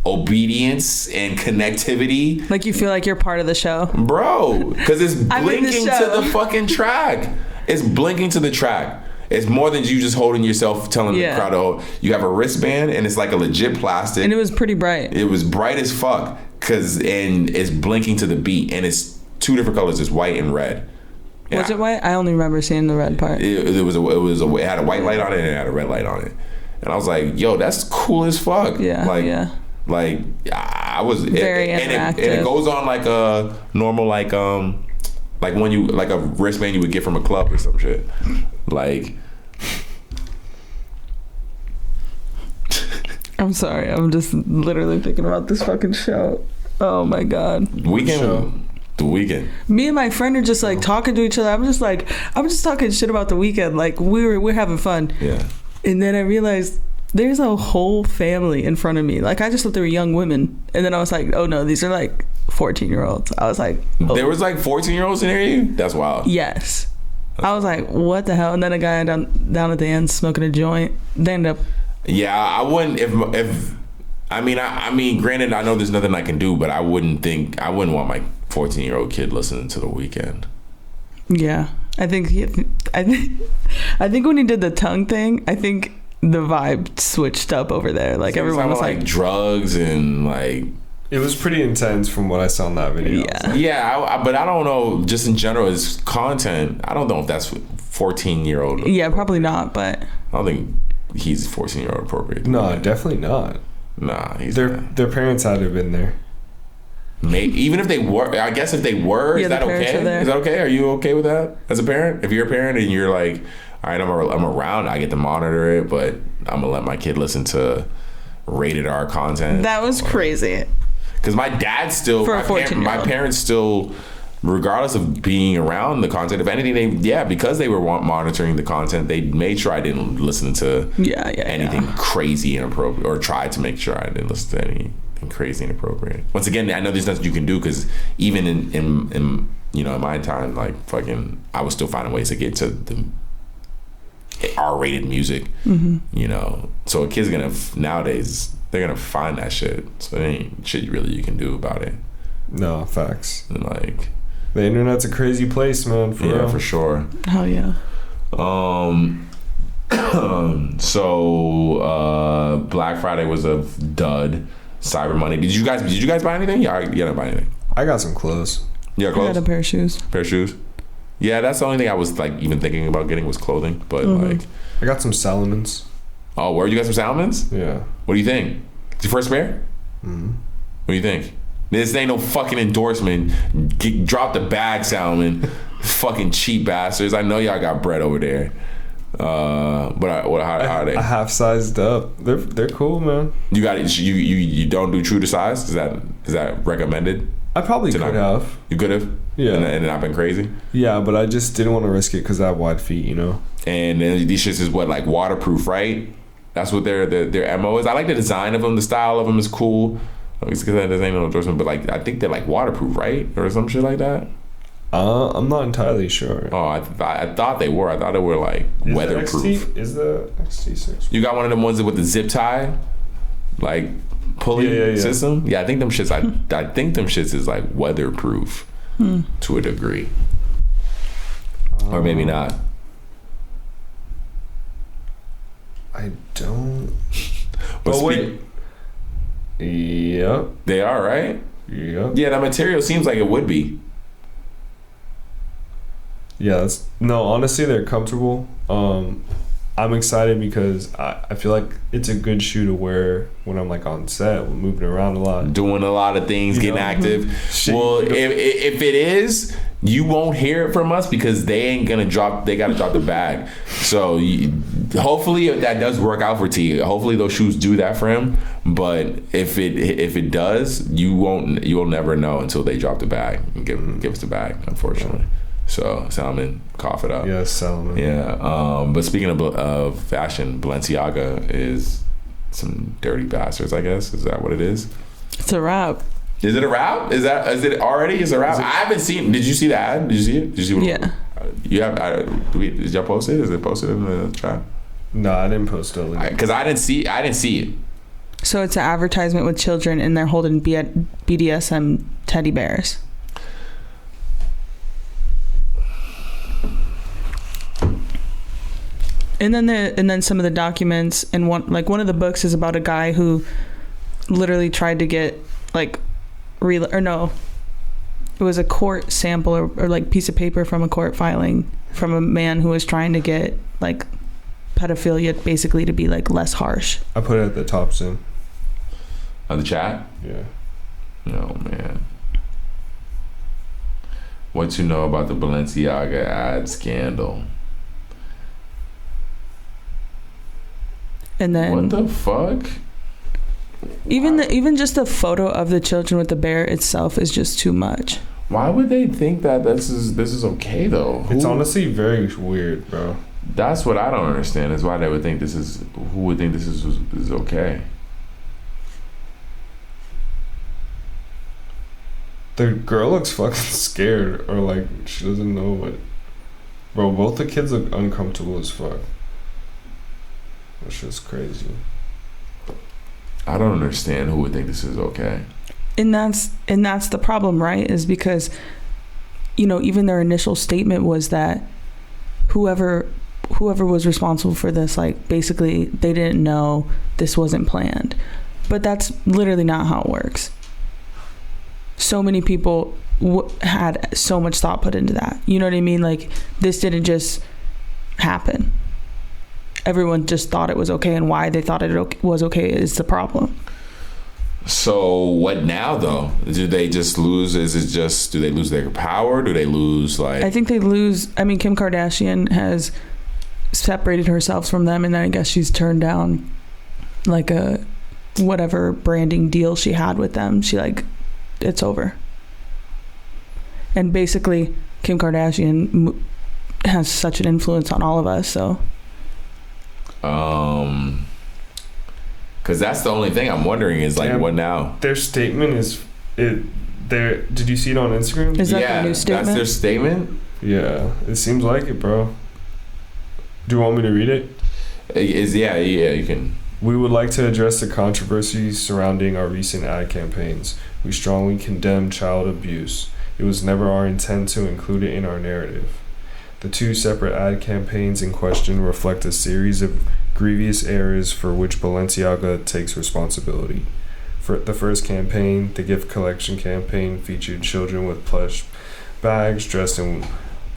obedience and connectivity. Like you feel like you're part of the show. Bro, because it's blinking to the fucking track. It's blinking to the track. It's more than you just holding yourself, telling the crowd to hold. You have a wristband, and it's like a legit plastic. And it was pretty bright. It was bright as fuck, and it's blinking to the beat, and it's two different colors. It's white and red. Yeah. Was it white? I only remember seeing the red part. It had a white light on it and it had a red light on it, and I was like, "Yo, that's cool as fuck." Yeah, like I was very interactive. And it goes on like a normal like when you like a wristband you would get from a club or some shit. Like, I'm sorry. I'm just literally thinking about this fucking show. Oh my god. The Weeknd. Me and my friend are just like talking to each other. I'm just talking shit about the Weeknd. Like we're having fun. Yeah. And then I realized there's a whole family in front of me. Like I just thought they were young women, and then I was like, oh no, these are like 14-year-olds. I was like, oh. There was like 14-year-olds in here. That's wild. Yes. I was like, what the hell? And then a guy down at the end smoking a joint. They ended up. Yeah, I wouldn't if. I mean, granted, I know there's nothing I can do, but I wouldn't want my 14-year-old kid listening to The Weeknd. Yeah, I think when he did the tongue thing, I think the vibe switched up over there. Like everyone was like drugs and like. It was pretty intense from what I saw in that video. Yeah, but I don't know. Just in general, as content, I don't know if that's 14-year-old. Yeah, probably not. But I don't think he's 14-year-old appropriate. No, definitely not. Nah, their parents had to have been there. Maybe even if they were, I guess if they were, is that okay? Is that okay? Are you okay with that as a parent? If you're a parent and you're like, all right, I'm around, I get to monitor it, but I'm gonna let my kid listen to rated R content. That was crazy. Because my dad still, my parents still, regardless of being around the content, if anything, because they were monitoring the content, they made sure I didn't listen to anything crazy inappropriate, or tried to make sure I didn't listen to anything crazy inappropriate. Once again, I know there's nothing you can do, because even in in my time, like fucking, I was still finding ways to get to the R-rated music. So a kid's gonna nowadays. They're gonna find that shit. So there ain't shit really you can do about it. No, facts. And like the internet's a crazy place, man. For sure. Hell yeah. So Black Friday was a dud. Cyber Monday. Did you guys buy anything? Yeah, you didn't buy anything. I got some clothes. Yeah, clothes. I got a pair of shoes. Yeah, that's the only thing I was like even thinking about getting was clothing. But like, I got some Salomons. Oh, where you got some Salomons? Yeah. What do you think? It's your first pair? Mm-hmm. What do you think? This ain't no fucking endorsement. Drop the bag, Salomon. Fucking cheap bastards. I know y'all got bread over there. But how are they? I half sized up. They're cool, man. You got it. You don't do true to size? Is that recommended? I probably could have. You could have? Yeah. And not been crazy? Yeah, but I just didn't want to risk it because I have wide feet, And then these shits is what, like waterproof, right? That's what their MO is. I like the design of them. The style of them is cool. It's because there ain't no endorsement, but like I think they're like waterproof, right, or some shit like that. I'm not entirely sure. Oh, I thought they were. I thought they were like weatherproof. Is the XT6? You got one of them ones with the zip tie, like pulley system. Yeah, I think them shits. I think them shits is like weatherproof to a degree, or maybe not. I don't. But Oh wait. Yep. They are, right? Yep. Yeah, that material seems like it would be. Yeah, honestly, they're comfortable. I'm excited because I feel like it's a good shoe to wear when I'm like on set, we're moving around a lot, doing a lot of things, getting active. Shit, well, if it is, you won't hear it from us because they gotta drop the bag. So hopefully that does work out for T. Hopefully those shoes do that for him. But if it does, you'll never know until they drop the bag and give us the bag, unfortunately. So Salmon, cough it up. Yes, Salmon. Yeah. But speaking of fashion, Balenciaga is some dirty bastards, I guess. Is that what it is? It's a wrap. Is it a wrap? Is it already? Is it a wrap? I haven't seen. Did you see the ad? Did you see it? Did you see Yeah. You have? Did y'all post it? Is it posted in the chat? No, I didn't post it. Because I didn't see it. So it's an advertisement with children, and they're holding BDSM teddy bears. And then some of the documents, and one of the books is about a guy who literally tried to get it was a court sample or like piece of paper from a court filing from a man who was trying to get like pedophilia basically to be like less harsh. I put it at the top soon. On the chat? Yeah. Oh man. What you know about the Balenciaga ad scandal? And then what the fuck? Even just the photo of the children with the bear itself is just too much. Why would they think that this is okay though? It's honestly very weird, bro. That's what I don't understand. Is why they would think this is. Who would think this is okay? The girl looks fucking scared, or like she doesn't know what. Bro, both the kids look uncomfortable as fuck. That's just crazy. I don't understand who would think this is okay. And that's the problem, right? Is because, even their initial statement was that whoever was responsible for this, like basically they didn't know this wasn't planned. But that's literally not how it works. So many people had so much thought put into that. You know what I mean? Like this didn't just happen. Everyone just thought it was okay, and why they thought it was okay is the problem. So what now though? Do they just lose? Do they lose their power? Do they lose like? I think they lose. I mean, Kim Kardashian has separated herself from them, and then I guess she's turned down like a whatever branding deal she had with them. It's over. And basically, Kim Kardashian has such an influence on all of us, so. Because that's the only thing I'm wondering is like, what now? Their statement is it. Did you see it on Instagram? Is that their new statement? That's their statement. Yeah, it seems like it, bro. Do you want me to read it? Yeah, you can. We would like to address the controversies surrounding our recent ad campaigns. We strongly condemn child abuse. It was never our intent to include it in our narrative. The two separate ad campaigns in question reflect a series of grievous errors for which Balenciaga takes responsibility. For the first campaign, the gift collection campaign, featured children with plush bags dressed in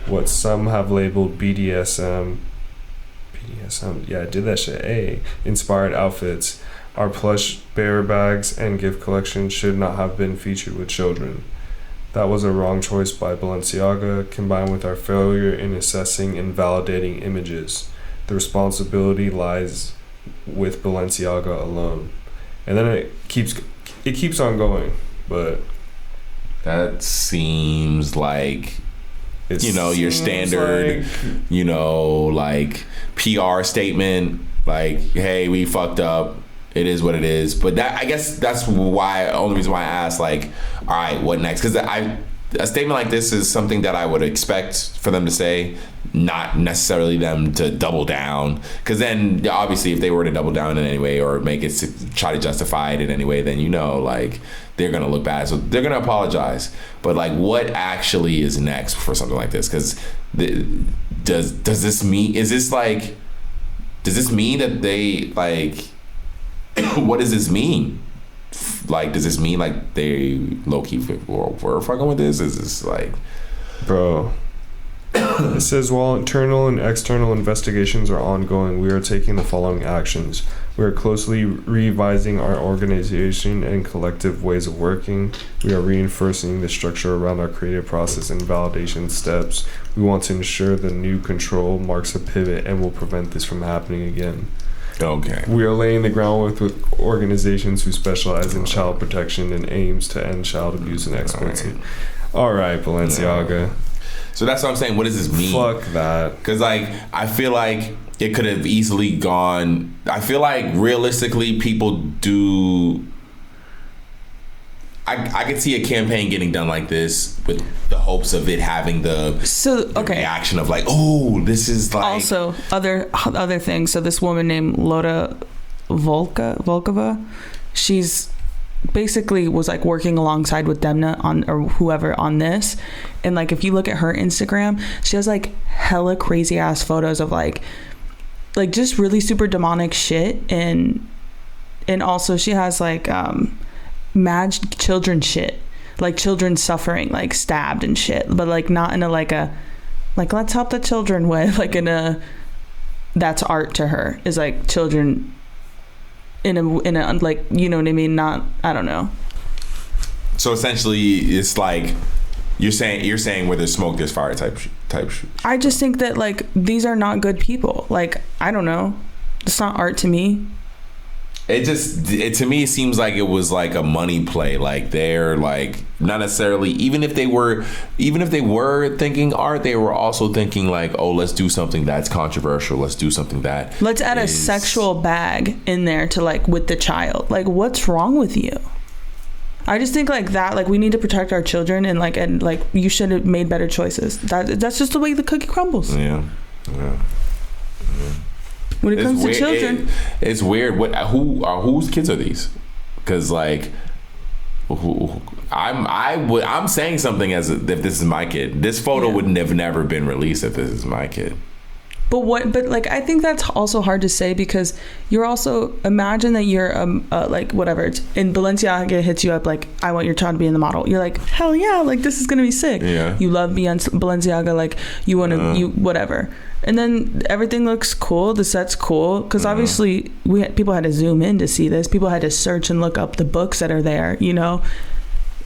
what some have labeled BDSM, yeah, I did that shit, inspired outfits. Our plush bear bags and gift collection should not have been featured with children. That was a wrong choice by Balenciaga, combined with our failure in assessing and validating images. The responsibility lies with Balenciaga alone. And then it keeps on going, but that seems like your standard, like PR statement, like, hey, we fucked up. It is what it is. But I guess that's only reason why I asked, like, all right, what next? Because a statement like this is something that I would expect for them to say, not necessarily them to double down. Because then, obviously, if they were to double down in any way or try to justify it in any way, then like, they're going to look bad. So they're going to apologize. But, like, what actually is next for something like this? Because does this mean, is this like, does this mean that they like? What does this mean? Like, does this mean like they low key were fucking with this? Is this like, bro? It says while internal and external investigations are ongoing, we are taking the following actions. We are closely revising our organization and collective ways of working. We are reinforcing the structure around our creative process and validation steps. We want to ensure the new control marks a pivot and will prevent this from happening again. okay? We are laying the groundwork with organizations who specialize in child protection and aims to end child abuse and exploitation. All right, Balenciaga. So that's what I'm saying. What does this mean? Fuck that. Because like I feel like it could have easily gone. I feel like realistically, people do. I could see a campaign getting done like this with the hopes of it having the reaction of like, oh, this is like. Also, other things. So this woman named Loda Volkova, she's basically was like working alongside with Demna on or whoever on this, and like if you look at her Instagram, she has like hella crazy ass photos of like just really super demonic shit, and also she has like mad children shit, like children suffering, like stabbed and shit, but like not in a like let's help the children way, like in a that's art to her is like children in a like, you know what I mean, not, I don't know. So essentially it's like you're saying where there's smoke there's fire type. I just think that like these are not good people. Like, I don't know, it's not art to me. To me it seems like it was like a money play. Like they're like not necessarily, even if they were thinking art, they were also thinking like, oh, let's do something that's controversial, let's do something that let's add a sexual bag in there to like with the child. Like, what's wrong with you? I just think like that, like we need to protect our children, and like you should have made better choices. That's just the way the cookie crumbles. Yeah. When it comes to children, it's weird. Whose kids are these? Because like, I'm saying something as if this is my kid. This photo would have never been released if this is my kid. But like I think that's also hard to say, because you're also, imagine that you're like whatever, and Balenciaga hits you up like, I want your child to be in the model. You're like, hell yeah, like this is gonna be sick. Yeah. You love Balenciaga, like you want to you whatever. And then everything looks cool. The set's cool because obviously people had to zoom in to see this. People had to search and look up the books that are there, you know.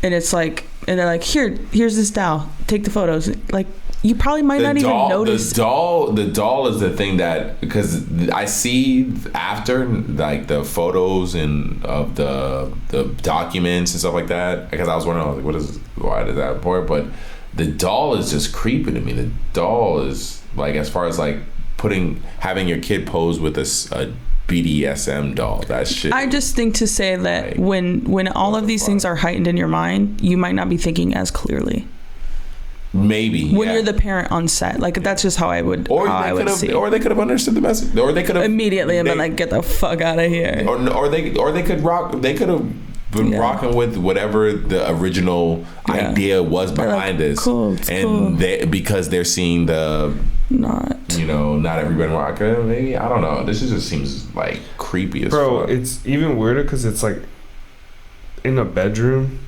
And it's like, and they're like, here's this doll. Take the photos. Like you probably might not even notice. The doll is the thing that, because I see after like the photos and of the documents and stuff like that. Because I was wondering, like, why did that important? But the doll is just creepy to me. The doll is like, as far as like having your kid pose with a BDSM doll, that shit. I just think to say that like, when all of these things are heightened in your mind, you might not be thinking as clearly. Maybe when you're the parent on set, like that's just how I would. Or they could have understood the message, or they could have immediately been like, "Get the fuck out of here." Or they could rock. They could have been rocking with whatever the original idea was behind this, cool, and cool. Because they're seeing not everybody rocking. Maybe, I don't know. This just seems like creepy as fuck. It's even weirder because it's like in a bedroom.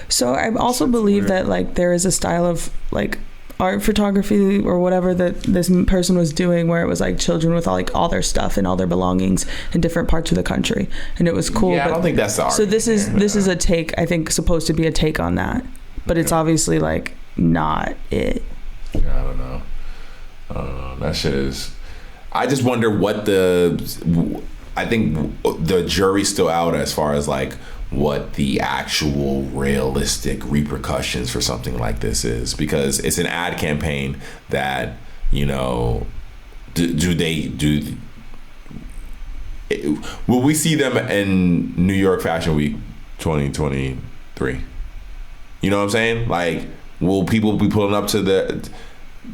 So I also believe that like there is a style of like art photography or whatever that this person was doing, where it was like children with all their stuff and all their belongings in different parts of the country, and it was cool. Yeah, I don't think that's the art. So this is a take, I think, supposed to be a take on that, but it's obviously like not it. I don't know. That shit is. I just wonder what I think the jury's still out as far as like what the actual realistic repercussions for something like this is, because it's an ad campaign that, you know, will we see them in New York Fashion Week 2023? You know what I'm saying? Like, will people be pulling up to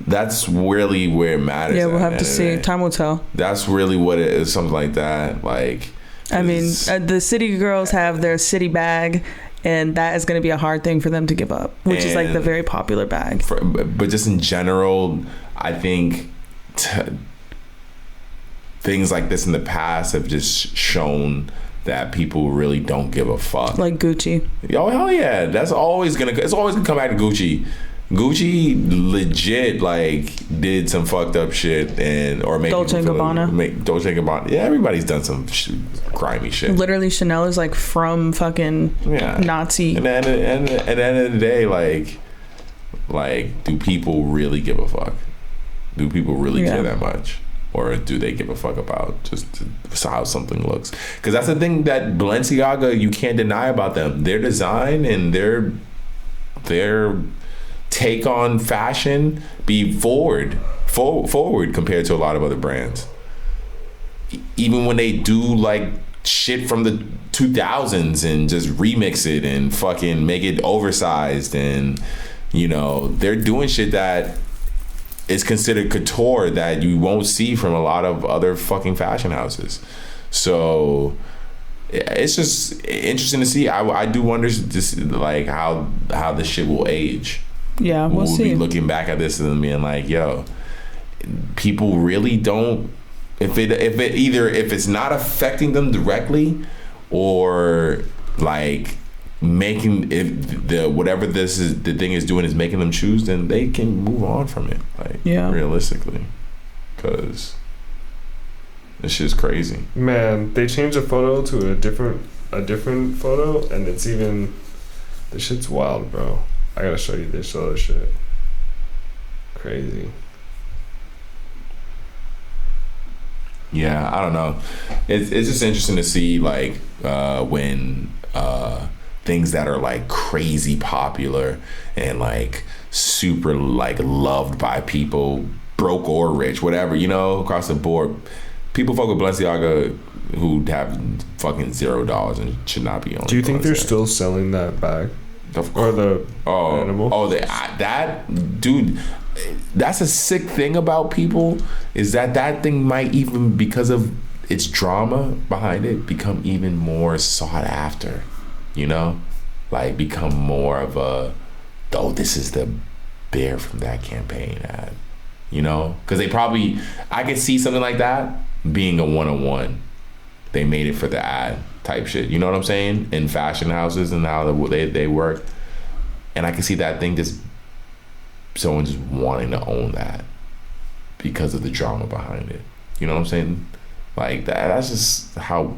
that's really where it matters. Yeah, we'll have to see. Time will tell. That's really what it is, something like that. Like, I mean, the city girls have their city bag, and that is going to be a hard thing for them to give up, which is like the very popular bag. But just in general, I think things like this in the past have just shown that people really don't give a fuck. Like Gucci. Oh hell yeah, it's always gonna come back to Gucci. Gucci legit like did some fucked up shit or make Dolce & Gabbana. Dolce & Gabbana. Yeah, everybody's done some grimy shit. Literally, Chanel is like from fucking Nazi. And at the end of the day, like, do people really give a fuck? Do people really care that much? Or do they give a fuck about just how something looks? Because that's the thing that Balenciaga, you can't deny about them. Their design and their take on fashion be forward compared to a lot of other brands. Even when they do like shit from the 2000s and just remix it and fucking make it oversized, and you know, they're doing shit that is considered couture that you won't see from a lot of other fucking fashion houses. So it's just interesting to see. I do wonder just like how this shit will age. Yeah, we'll see. Be looking back at this and being like, yo, people really don't. If it's not affecting them directly, or like making whatever the thing is doing is making them choose, then they can move on from it. Like, realistically, because this shit's crazy. Man, they changed a photo to a different photo, and it's even, this shit's wild, bro. I gotta show you this other shit. Crazy. Yeah, I don't know. It's just interesting to see like when things that are like crazy popular and like super like loved by people, broke or rich, whatever, you know, across the board. People fuck with Balenciaga who have fucking $0 and should not be on. Do you think they're still selling that bag? Or the animal? Oh, that dude. That's a sick thing about people, is that thing might even, because of its drama behind it, become even more sought after. You know, like become more of a, oh, this is the bear from that campaign ad. You know, because I could see something like that being a one-on-one. They made it for the ad type shit. You know what I'm saying? In fashion houses and how they work. And I can see that thing just, someone just wanting to own that because of the drama behind it. You know what I'm saying? Like that's just how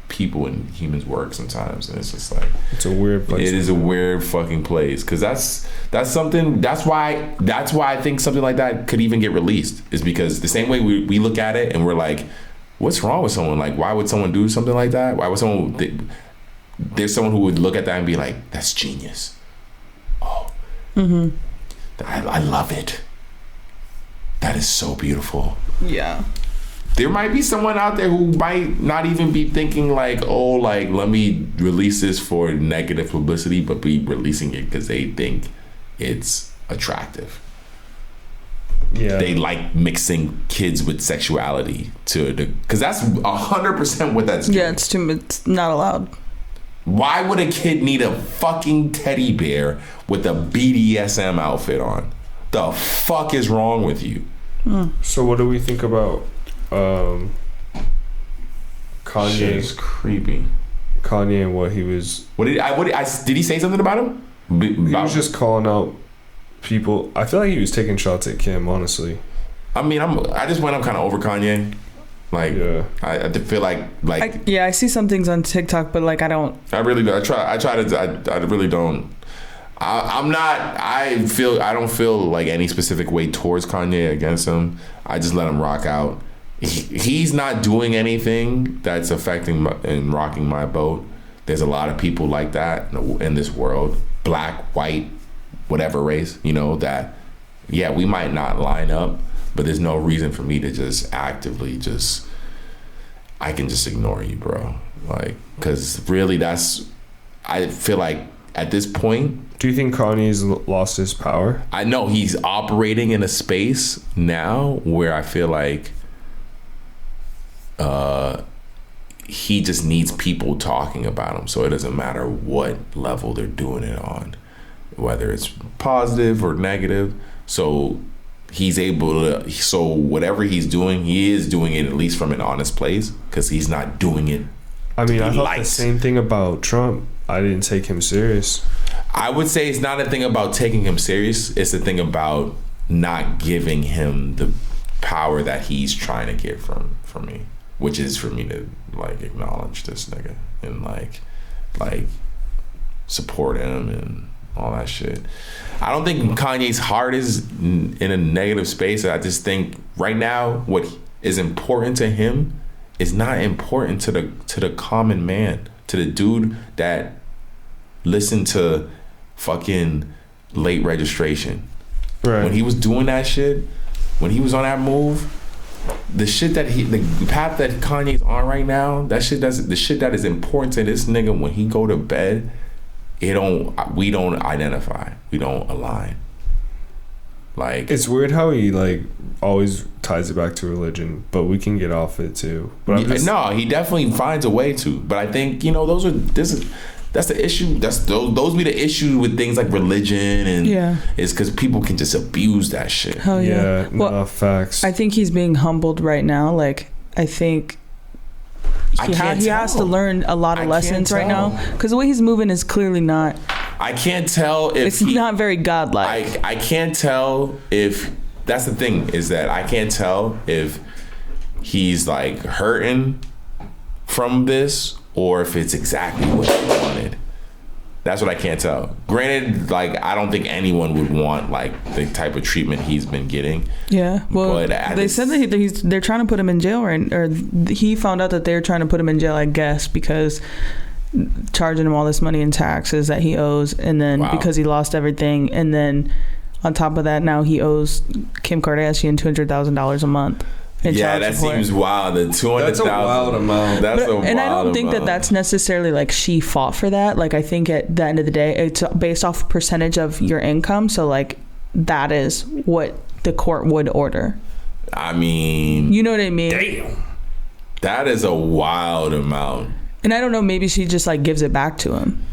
people and humans work sometimes. And it's just like, it's a weird place. It is a weird fucking place. Cause that's something, that's why I think something like that could even get released, is because the same way we look at it and we're like, what's wrong with someone? Like, why would someone do something like that? Why would there's someone who would look at that and be like, that's genius. Oh, I love it. That is so beautiful. Yeah. There might be someone out there who might not even be thinking like, oh, like, let me release this for negative publicity, but be releasing it because they think it's attractive. Yeah, they like mixing kids with sexuality because that's 100% what that's doing. Yeah, it's not allowed. Why would a kid need a fucking teddy bear with a BDSM outfit on? The fuck is wrong with you? So what do we think about Kanye? Shit's creepy. Kanye and what he was. Did he say something about him? He was just calling out people. I feel like he was taking shots at Kim, honestly. I mean, I just went up kind of over Kanye. Like, yeah. I feel like I see some things on TikTok, but like I don't. I really do. I really don't. I don't feel like any specific way towards Kanye against him. I just let him rock out. He's not doing anything that's affecting and rocking my boat. There's a lot of people like that in this world, black, white, whatever race, you know, that, yeah, we might not line up, but there's no reason for me to just actively I can just ignore you, bro. Like, because really I feel like at this point. Do you think Kanye's lost his power? I know he's operating in a space now where I feel like he just needs people talking about him. So it doesn't matter what level they're doing it on, whether it's positive or negative. So he's able to. So whatever he's doing, he is doing it at least from an honest place, because he's not doing it. I mean, I thought the same thing about Trump. I didn't take him serious. I would say it's not a thing about taking him serious. It's a thing about not giving him the power that he's trying to get from me, which is for me to like acknowledge this nigga and like support him and all that shit. I don't think Kanye's heart is in a negative space. I just think right now what is important to him is not important to the common man, to the dude that listened to fucking Late Registration. Right. When he was doing that shit, when he was on that move, the path that Kanye's on right now, the shit that is important to this nigga when he go to bed, we don't identify, we don't align. Like, it's weird how he like always ties it back to religion, but we can get off it too. But no, he definitely finds a way to. But I think that's the issue. Those be the issue with things like religion, and it's because people can just abuse that shit. Hell yeah. Well, facts. I think he's being humbled right now. Like, I think he has to learn a lot of lessons right now, because the way he's moving is clearly not. I can't tell if it's not very godlike. I can't tell if that's the thing, is that I can't tell if he's like hurting from this or if it's exactly what he wanted. That's what I can't tell. Granted, like, I don't think anyone would want like the type of treatment he's been getting. Yeah, well, but they said that they're trying to put him in jail, or he found out that they're trying to put him in jail, I guess, because charging him all this money in taxes that he owes, and then because he lost everything, and then on top of that, now he owes Kim Kardashian $200,000 a month. Yeah, that seems wild. The $200,000. That's a wild amount. And I don't think that that's necessarily like she fought for that. Like, I think at the end of the day, it's based off percentage of your income. So like, that is what the court would order. I mean, you know what I mean? Damn, that is a wild amount. And I don't know, maybe she just like gives it back to him.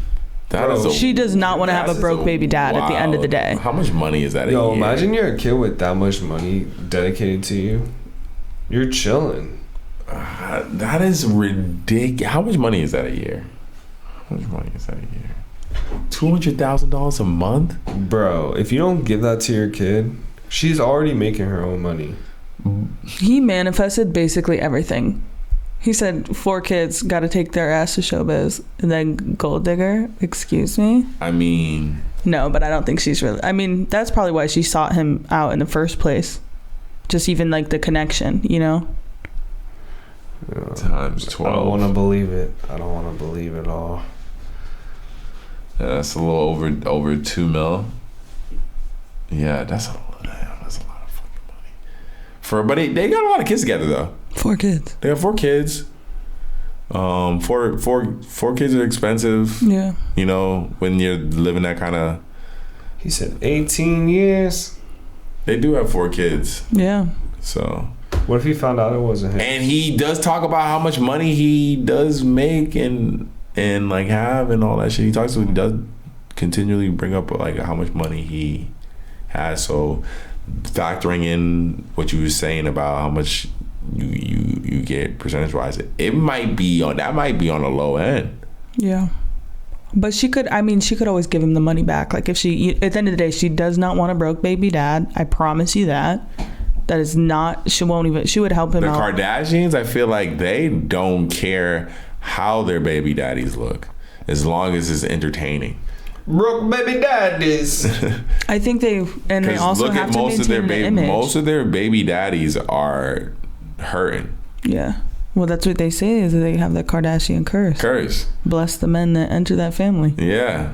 She does not want to have a broke baby dad at the end of the day. How much money is that a year? Imagine you're a kid with that much money dedicated to you. You're chilling. That is ridiculous. How much money is that a year? $200,000 a month? Bro, if you don't give that to your kid, she's already making her own money. He manifested basically everything. He said 4 kids got to take their ass to showbiz, and then gold digger. Excuse me. I mean, no, but I don't think she's really. I mean, that's probably why she sought him out in the first place. Just even like the connection, you know. Times 12. I don't want to believe it. I don't want to believe it all. Yeah, that's a little over 2 mil. Yeah, that's a lot of fucking money. But they got a lot of kids together though. 4 kids. They have 4 kids. Four kids are expensive. Yeah. You know, when you're living that kind of. He said 18 years. They do have 4 kids. Yeah. So. What if he found out it wasn't him? And he does talk about how much money he does make and like have and all that shit. He does continually bring up like how much money he has. So factoring in what you were saying about how much you get percentage wise, it might be on the low end. Yeah. But she could always give him the money back. Like, if she, at the end of the day, she does not want a broke baby dad. I promise you that. That is not, she would help him out. The Kardashians, I feel like they don't care how their baby daddies look, as long as it's entertaining. Broke baby daddies. I think they also have to maintain the image. Most of their baby daddies are hurting. Yeah. Well, that's what they say, is that they have the Kardashian curse. Bless the men that enter that family. Yeah.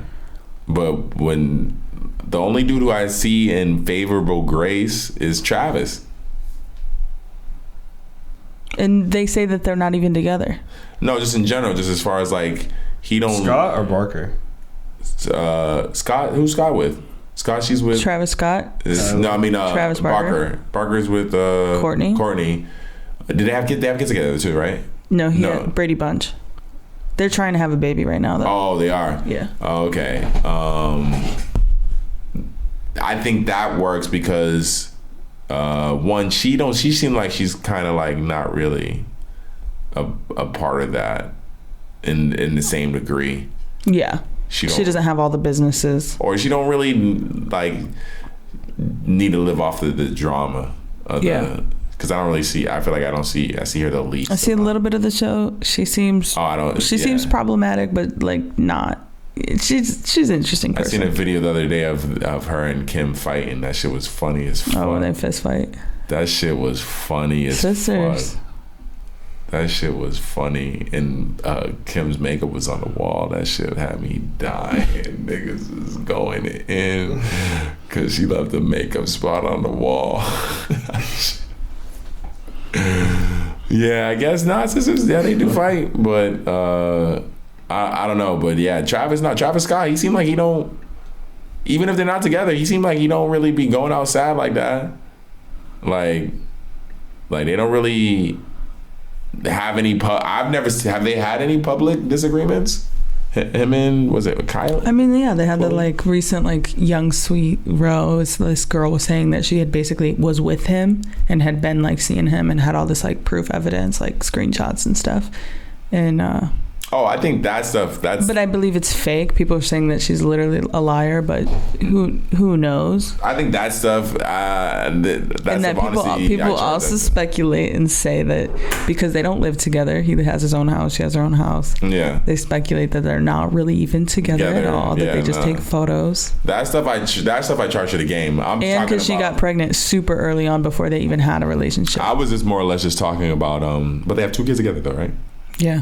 But when the only dude who I see in favorable grace is Travis. And they say that they're not even together. No, just in general, just as far as like, he don't. Scott or Barker? Scott, who's Scott with? Scott, she's with. Travis Scott? Travis Barker. Barker's with Courtney. Did they have kids? They have kids together too, right? No, Brady Bunch. They're trying to have a baby right now, though. Oh, they are? Yeah. Oh, okay. I think that works because one, she seemed like she's kind of like not really a part of that in the same degree. Yeah. She doesn't have all the businesses. Or she don't really like need to live off the drama of because I don't really see, I feel like I see her the least. I see a little bit of the show. She seems seems problematic, but like not. She's an interesting person. I seen a video the other day of her and Kim fighting. That shit was funny as fuck. Oh, when they fist fight. That shit was funny as Sisters. fuck. That shit was funny. And Kim's makeup was on the wall. That shit had me dying. Niggas is going in because she left the makeup spot on the wall. Yeah, I guess not. Sisters, yeah, they do fight, but I don't know. But yeah, Travis Scott, he seemed like he don't, even if they're not together, he seemed like he don't really be going outside like that. Like they don't really have any have they had any public disagreements? Him and, was it Kyle? I mean, yeah, they had the like recent like young sweet rose. This girl was saying that she had basically was with him and had been like seeing him and had all this like proof evidence, like screenshots and stuff. And I think that stuff, but I believe it's fake. People are saying that she's literally a liar, but who knows? I think that stuff, and that people also speculate and say that because they don't live together, he has his own house, she has her own house. Yeah, they speculate that they're not really even together at all. That they just take photos. That stuff I charge to the game. And because she got pregnant super early on before they even had a relationship. I was just more or less just talking about but they have 2 kids together though, right? Yeah.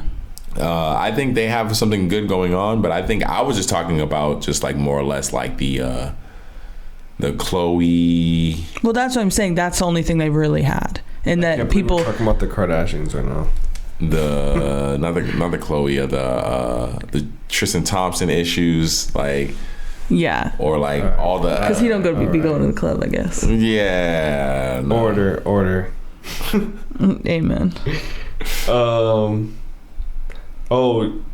I think they have something good going on, but I think I was just talking about just like more or less like the Chloe. Well, that's what I'm saying. That's the only thing they really had, and that people we're talking about the Kardashians right now. The another Chloe, the Tristan Thompson issues, like or like all the because he don't be going to the club, I guess. Yeah. No. Order. Amen.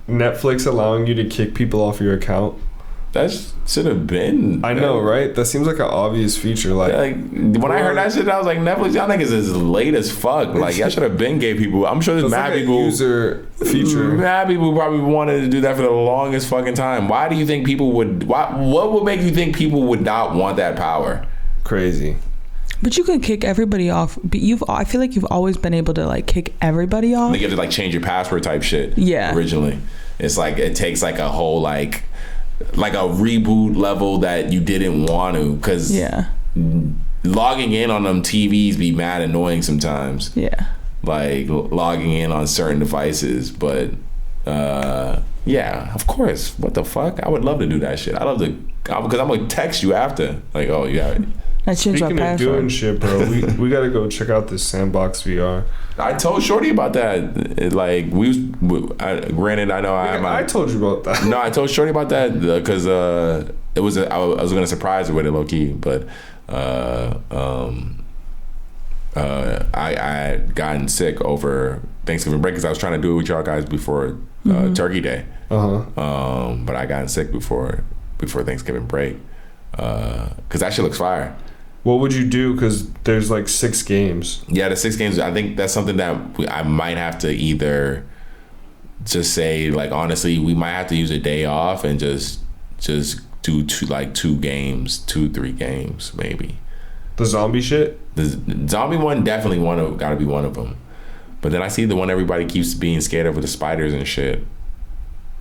Netflix allowing you to kick people off your account. That should have been. I know, right? That seems like an obvious feature. Like when I heard that shit, I was like, Netflix, y'all niggas is late as fuck. Like y'all should have been gave people. I'm sure there's mad like people. User feature. Mad people probably wanted to do that for the longest fucking time. Why do you think people would? What would make you think people would not want that power? Crazy. But you can kick everybody off. But I feel like you've always been able to like kick everybody off. You have to like change your password type shit. Yeah. Originally, it's like it takes like a whole like a reboot level that you didn't want to, because logging in on them TVs be mad annoying sometimes. Yeah. Like logging in on certain devices, but yeah, of course. What the fuck? I would love to do that shit. I love to, because I'm gonna text you after. Like, oh yeah. Speaking of doing shit, bro, we gotta go check out this Sandbox VR. I told Shorty about that. Granted, I know I told you about that. No, I told Shorty about that because it was I was gonna surprise her with it low key, but I had gotten sick over Thanksgiving break because I was trying to do it with y'all guys before Turkey Day. But I got sick before Thanksgiving break because that shit looks fire. What would you do? Because there's like 6 games. Yeah, the 6 games. I think that's something that I might have to either just say, like, honestly, we might have to use a day off and just do 2 games, 2-3 games, maybe. The zombie shit? The zombie one definitely got to be one of them. But then I see the one everybody keeps being scared of with the spiders and shit.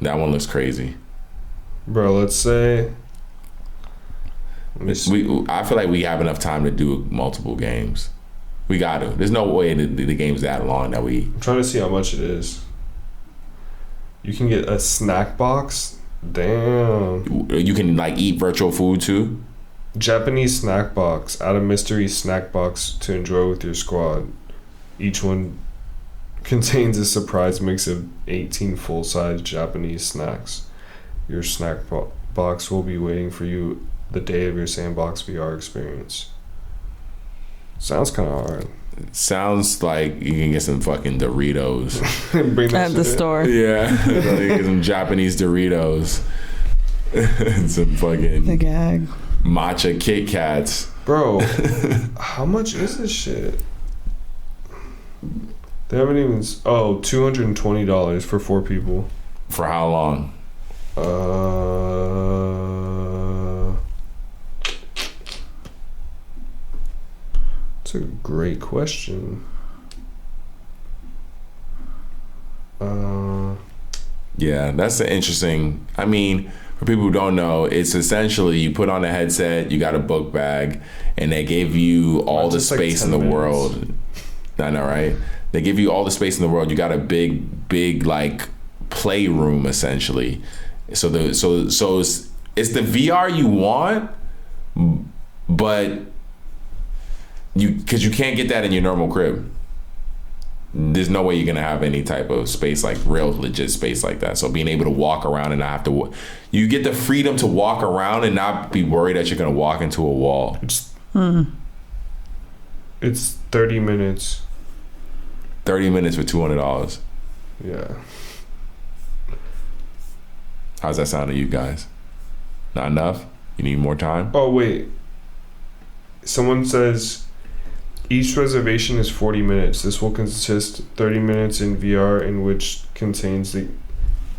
That one looks crazy. Bro, let's say... I feel like we have enough time to do multiple games. We got to. There's no way the game's that long that we... I'm trying to see how much it is. You can get a snack box? Damn. You can, like, eat virtual food, too? Japanese snack box. Add a mystery snack box to enjoy with your squad. Each one contains a surprise mix of 18 full-size Japanese snacks. Your snack box will be waiting for you the day of your Sandbox VR experience. Sounds kind of hard. Sounds like you can get some fucking Doritos. Bring that at the store. Yeah. Like some Japanese Doritos. And some fucking... The gag. Matcha Kit Kats. Bro, how much is this shit? They haven't even... Oh, $220 for 4 people. For how long? That's a great question. Yeah, that's an interesting... I mean, for people who don't know, it's essentially you put on a headset, you got a book bag, and they give you all the space in the world. I know, right? They give you all the space in the world. You got a big like playroom essentially. So it's the VR you want, but because you can't get that in your normal crib. There's no way you're gonna have any type of space, like real legit space like that. So being able to walk around and not have to, you get the freedom to walk around and not be worried that you're gonna walk into a wall. It's 30 minutes. 30 minutes for $200. Yeah. How's that sound to you guys? Not enough? You need more time? Oh, wait. Someone says each reservation is 40 minutes. This will consist 30 minutes in VR, in which contains the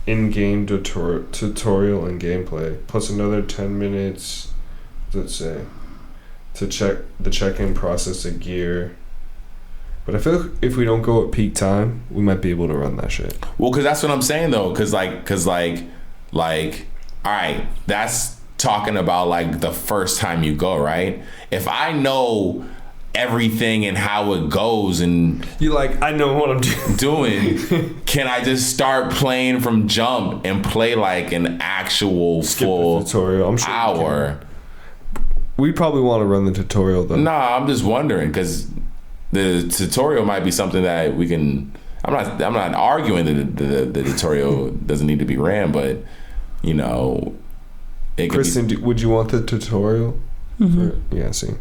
in-game tutorial and gameplay, plus another 10 minutes, let's say, to check the check-in process of gear. But I feel like if we don't go at peak time, we might be able to run that shit. Well, because that's what I'm saying, though. Because, all right, that's talking about, like, the first time you go, right? If I know everything and how it goes and... You're like, I know what I'm doing. Can I just start playing from jump and play, like, an actual full tutorial? I'm sure hour? We probably want to run the tutorial, though. Nah, I'm just wondering, because... The tutorial might be something that we can. I'm not arguing that the tutorial doesn't need to be ran, but you know, it Kristen, would you want the tutorial? Yeah, see.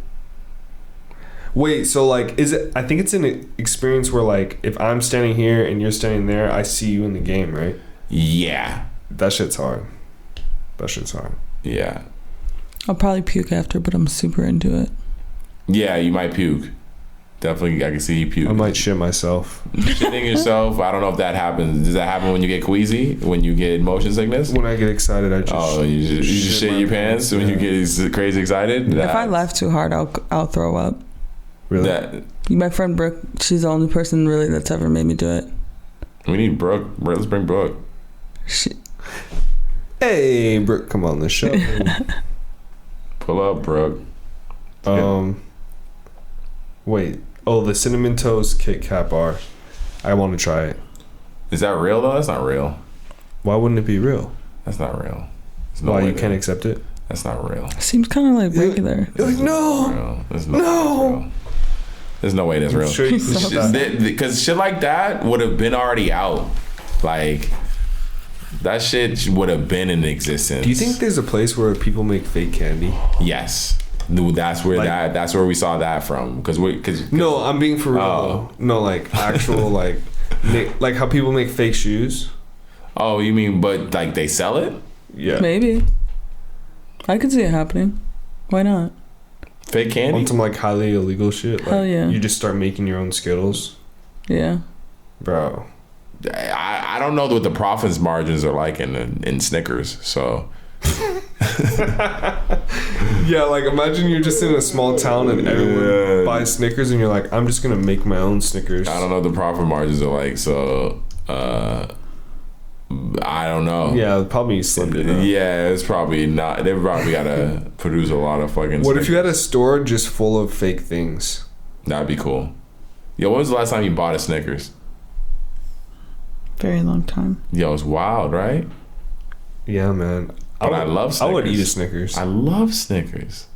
Wait, so like, is it? I think it's an experience where like, if I'm standing here and you're standing there, I see you in the game, right? Yeah. That shit's hard. Yeah. I'll probably puke after, but I'm super into it. Yeah, you might puke. Definitely, I can see you puke. I might shit myself. Shitting yourself? I don't know if that happens. Does that happen when you get queasy? When you get motion sickness? When I get excited, I just... Oh, you just shit your pants when you get crazy excited? If I laugh too hard, I'll throw up. Really? My friend Brooke, she's the only person really that's ever made me do it. We need Brooke. Let's bring Brooke. Hey, Brooke, come on the show. Pull up, Brooke. Wait. Oh, the Cinnamon Toast Kit Kat bar. I want to try it. Is that real, though? That's not real. Why wouldn't it be real? That's not real. Why, you can't accept it? That's not real. Seems kind of like regular. You're like, no. There's no way that's real. Because shit like that would have been already out. Like, that shit would have been in existence. Do you think there's a place where people make fake candy? Yes. That's where that's where we saw that from. Cause no, I'm being for real. Though. No, like actual like how people make fake shoes. Oh, you mean but like they sell it? Yeah, maybe. I could see it happening. Why not? Fake candy? On some like highly illegal shit. Like, hell yeah. You just start making your own Skittles. Yeah. Bro. I don't know what the profits margins are like in Snickers, so. Yeah, like imagine you're just in a small town and everyone buys Snickers and you're like, I'm just gonna make my own Snickers. I don't know what the profit margins are like, so I don't know. Yeah, probably slimmed it up. Yeah, it's probably not. They probably gotta produce a lot of fucking What Snickers. if you had a store just full of fake things? That'd be cool. Yo, when was the last time you bought a Snickers? Very long time. Yo, it's wild, right? Yeah, man. But I love Snickers. I would eat a Snickers. I love Snickers.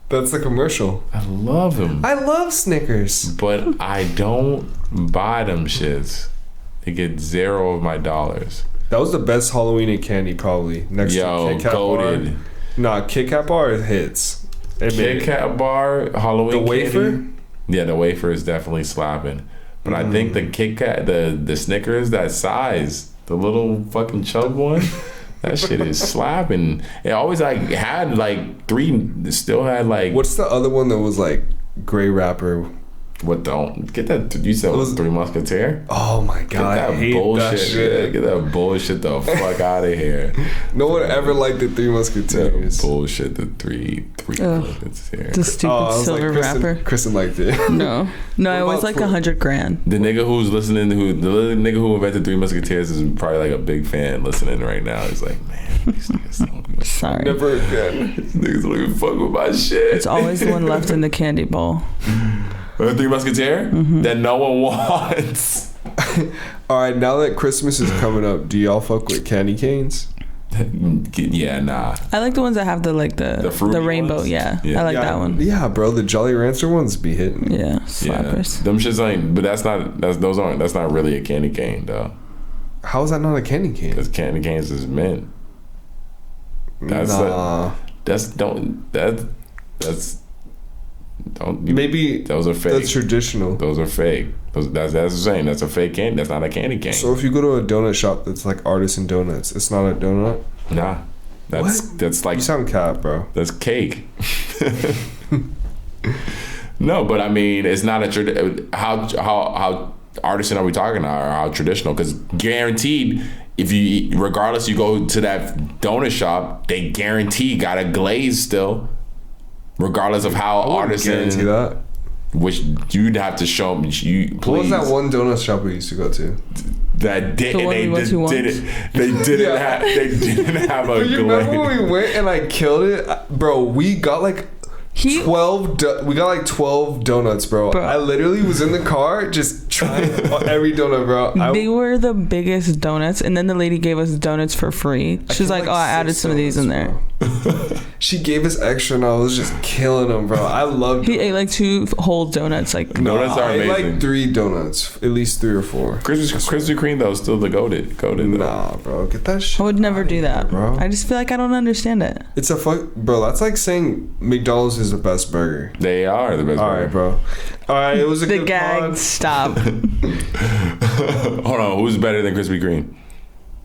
That's the commercial. I love them. I love Snickers. But I don't buy them shits. They get $0 of my dollars. That was the best Halloween candy probably. Next to Kit Kat goated. bar. Nah, Kit Kat bar hits. Kit Kat bar, Halloween the wafer? candy. Yeah, the wafer is definitely slapping. But I think the Kit Kat, the Snickers, that size, the little fucking chub one, That shit is slapping. It always like had like 3. Still had like. What's the other one that was like gray rapper? What don't get that? You said it was 3 Musketeers. Oh my god! Get that I hate bullshit. that shit. Get that bullshit the fuck out of here. No one ever liked the 3 Musketeers. That bullshit. The three Musketeers. The stupid silver rapper. Kristen liked it. No, I always like $100,000. The nigga who's listening, the nigga who invented 3 Musketeers is probably like a big fan listening right now. He's like, man, these niggas don't Sorry. Never again. These niggas don't even fuck with my shit. It's always the one left in the candy bowl. The 3 Musketeers that no one wants. All right, now that Christmas is coming up, do y'all fuck with candy canes? Yeah, nah. I like the ones that have the rainbow. ones? Yeah, I like that one. Yeah, bro, the Jolly Rancher ones be hitting. Yeah, slappers. Yeah. Them shits ain't. But that's not really a candy cane though. How is that not a candy cane? Because candy canes is mint. That's maybe those are fake. That's traditional. Those are fake. That's what I'm saying. That's a fake candy. That's not a candy cane. So if you go to a donut shop that's like Artisan Donuts, it's not a donut? Nah. That's like, you sound cat, bro. That's cake. No, but I mean, it's not a how artisan are we talking about, or how traditional? Because guaranteed, if you regardless, you go to that donut shop, they guarantee got a glaze still. Regardless of how artisan, guarantee that. Which you'd have to show me. Please. What was that one donut shop we used to go to? That didn't. They didn't have a But glaze. you remember when we went and I killed it, bro? We got like 12. We got like 12 donuts, bro. I literally was in the car just trying every donut, bro. They were the biggest donuts, and then the lady gave us donuts for free. She's like, "Oh, I added some of these in there." She gave us extra, and I was just killing them, bro. I loved. He ate like 2 whole donuts. Like donuts are amazing. I ate like 3 donuts, at least 3 or 4. Krispy Kreme though, still the goated. Nah, bro, get that shit. I would never do that, bro. I just feel like I don't understand it. It's a bro. That's like saying McDonald's is the best burger. They are the best. All burger. right, bro. All right, it was a the good gag. pod. Stop. Hold on, who's better than Krispy Kreme?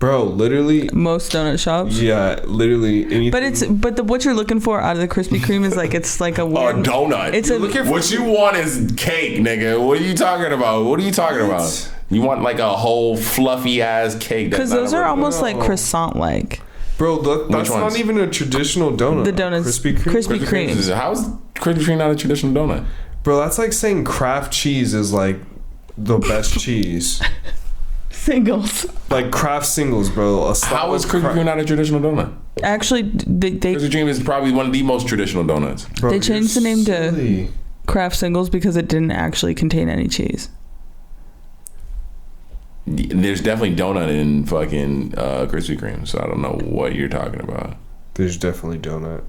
Bro, literally most donut shops. Yeah, literally anything. But what you're looking for out of the Krispy Kreme is like it's like a weird donut. It's what you want is cake, nigga. What are you talking about? What are you talking about? You want like a whole fluffy ass cake? Because those are almost like croissant like. Bro, look, that's not even a traditional donut. The donuts, Krispy Kreme. How is Krispy Kreme not a traditional donut? Bro, that's like saying Kraft cheese is like the best cheese. Singles. Like Kraft singles, bro. How is Krispy Kreme not a traditional donut? Actually, Krispy Kreme is probably one of the most traditional donuts. Bro, they changed the name to Kraft Singles because it didn't actually contain any cheese. There's definitely donut in fucking Krispy Kreme, so I don't know what you're talking about. There's definitely donut,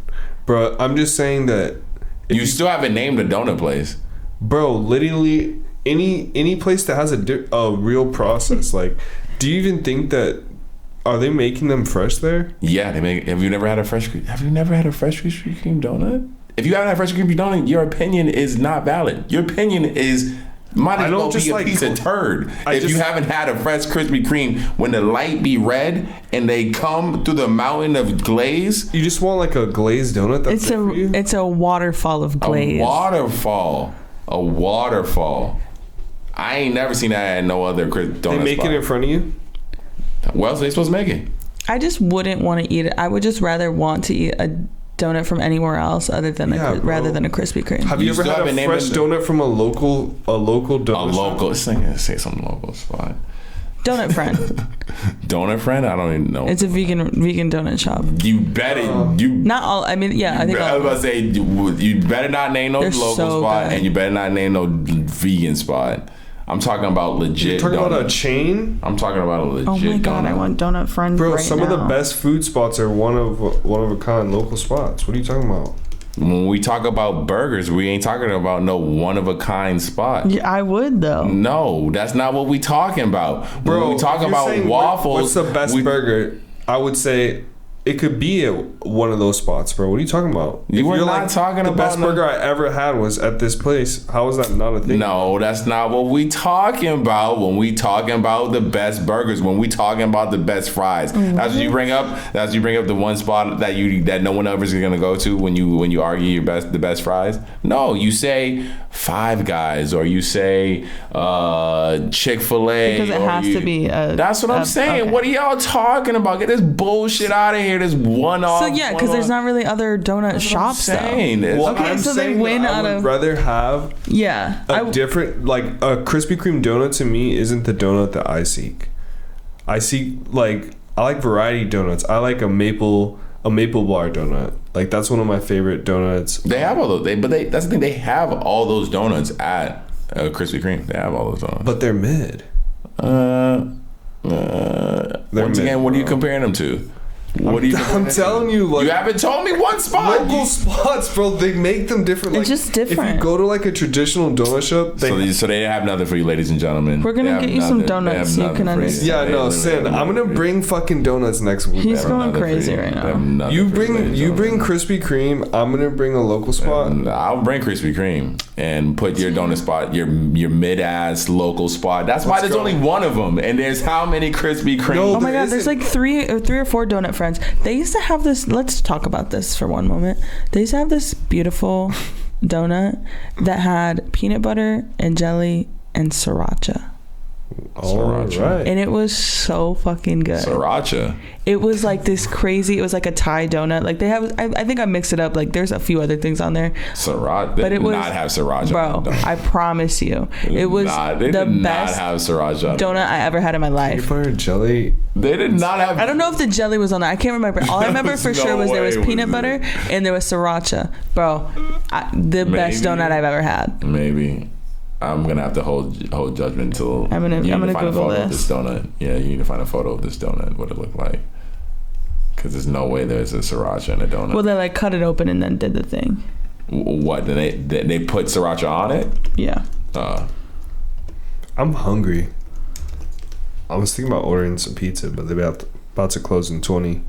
bro. I'm just saying that you still haven't named a donut place, bro. Literally any place that has a real process. Like, do you even think that are they making them fresh there? Yeah, they make. Have you never had a fresh Krispy Kreme donut? If you haven't had a fresh Krispy Kreme donut, your opinion is not valid. Your opinion is. Might as well be a piece of turd. If you haven't had a fresh Krispy Kreme, when the light be red and they come through the mountain of glaze, you just want like a glazed donut. That's it's a waterfall of glaze. A waterfall. I ain't never seen that at no other donut spot. They make it in front of you. Well, so they supposed to make it. I just wouldn't want to eat it. I would just rather want to eat a donut from anywhere else other than rather than a Krispy Kreme. Have you ever had a fresh donut from a local donut? Say some local spot. Donut Friend. Donut Friend? I don't even know. It's a vegan donut shop. You better not all. I mean, yeah, I think. I was about to say you better not name no local spot, and you better not name no vegan spot. I'm talking about legit. You're talking about a chain? I'm talking about a legit. Oh my god, donut. I want Donut Friend. Bro, right some of the best food spots are one of a kind local spots. What are you talking about? When we talk about burgers, we ain't talking about no one of a kind spot. Yeah, I would though. No, that's not what we talking about. Bro, when we talk about waffles, what's the best burger? I would say it could be at one of those spots, bro. What are you talking about? You were not talking the about best burger I ever had was at this place. How is that not a thing? No, that's not what we talking about when we talking about the best burgers, when we talking about the best fries. That's what you bring up. That's what you bring up the one spot that no one ever is gonna go to when you argue the best fries. No, you say Five Guys or you say Chick-fil-A. Because it has to be. That's what I'm saying. Okay. What are y'all talking about? Get this bullshit out of here. This one-off. So yeah, because there's not really other donut shops though. Well, Okay, I'm so they saying win that out I of- would rather have a different, like a Krispy Kreme donut. To me, isn't the donut that I seek. I seek I like variety donuts. I like a maple bar donut. Like that's one of my favorite donuts. They have all those. That's the thing. They have all those donuts at Krispy Kreme. They have all those donuts. But they're mid. Once again, what are you comparing them to? I'm telling you, like, you haven't told me one spot. Local spots, bro. They make them different. It's just different. If you go to like a traditional donut shop, So they have nothing for you, ladies and gentlemen. We're gonna get you some donuts so you can understand. yeah, no, Sin. I'm gonna bring fucking donuts next week. He's going crazy right now. You bring Krispy Kreme. I'm gonna bring a local spot. I'll bring Krispy Kreme and put your donut spot, your mid-ass local spot. That's why there's only one of them, and there's how many Krispy Kreme? No, Oh my god, there's like three or four donut friends. They used to have this. Let's talk about this for one moment. They used to have this beautiful donut that had peanut butter and jelly and sriracha. Sriracha. Right. And it was so fucking good. Sriracha. It was like this crazy. It was like a Thai donut. Like they have. I think I mixed it up. Like there's a few other things on there. Sriracha. But it was not have sriracha. Bro, I promise you, it was They the did best not have sriracha. donut I ever had in my life. Peanut butter jelly. They did not have. I don't know if the jelly was on there. I can't remember. All I remember for sure was there was peanut butter and there was sriracha. Bro, the best donut I've ever had. Maybe. I'm gonna have to hold judgment until I'm gonna find Google a photo of this. this donut. Yeah, you need to find a photo of this donut. What it looked like. Because there's no way there's a sriracha in a donut. Well, they like cut it open and then did the thing. What? Did they put sriracha on it? Yeah. I'm hungry. I was thinking about ordering some pizza, but they're about to close in 20.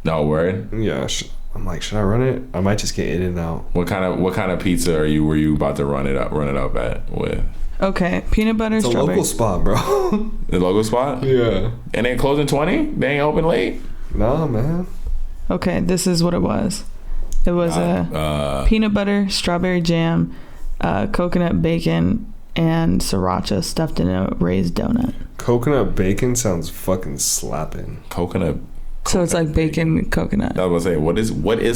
No word. Yeah, I'm like, should I run it? I might just get in and out. What kind of pizza were you about to run it up at with? Okay, peanut butter, It's a strawberry. local spot, bro. The local spot? Yeah. And they closing 20? They ain't open late? Nah, man. Okay, this is what it was. It was peanut butter, strawberry jam, coconut bacon, and sriracha stuffed in a raised donut. Coconut bacon sounds fucking slapping. Coconut. So it's like bacon coconut. I was gonna say, what is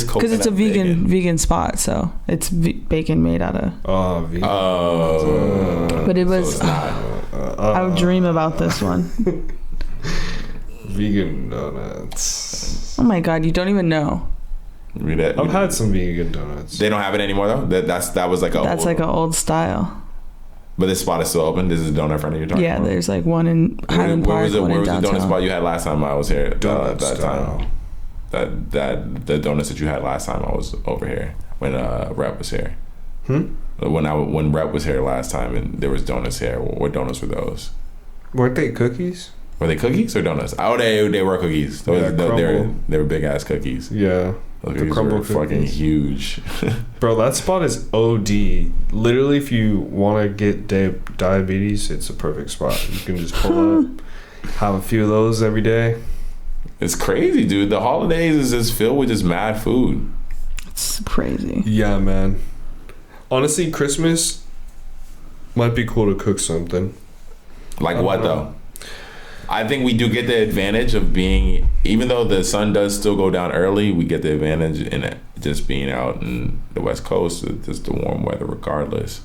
coconut? Because it's a bacon? vegan spot, so it's bacon made out of. Oh, vegan. But it was. So it's not. I would dream about this one. Vegan donuts. Oh my god, you don't even know. I've had some vegan donuts. They don't have it anymore though. That was like That's like an old style. But this spot is still open. This is the donut front you're talking about. Yeah, there's like one in Highland Park, one in Where was the downtown. donut spot you had last time I was here? Donut that style. time. The donuts that you had last time I was over here when Rep was here. When Rep was here last time and there was donuts here. What donuts were those? Weren't they cookies? Were they cookies or donuts? Oh, they were cookies. They were big ass cookies. Yeah. Those The cookies crumble were fucking cookies. huge. Bro, that spot is OD. Literally, if you want to get diabetes, it's a perfect spot. You can just pull up, have a few of those every day. It's crazy, dude. The holidays is just filled with just mad food. It's crazy. Yeah, man. Honestly, Christmas might be cool to cook something. Like what though? I think we do get the advantage of being, even though the sun does still go down early, we get the advantage in it just being out in the West Coast, just the warm weather regardless.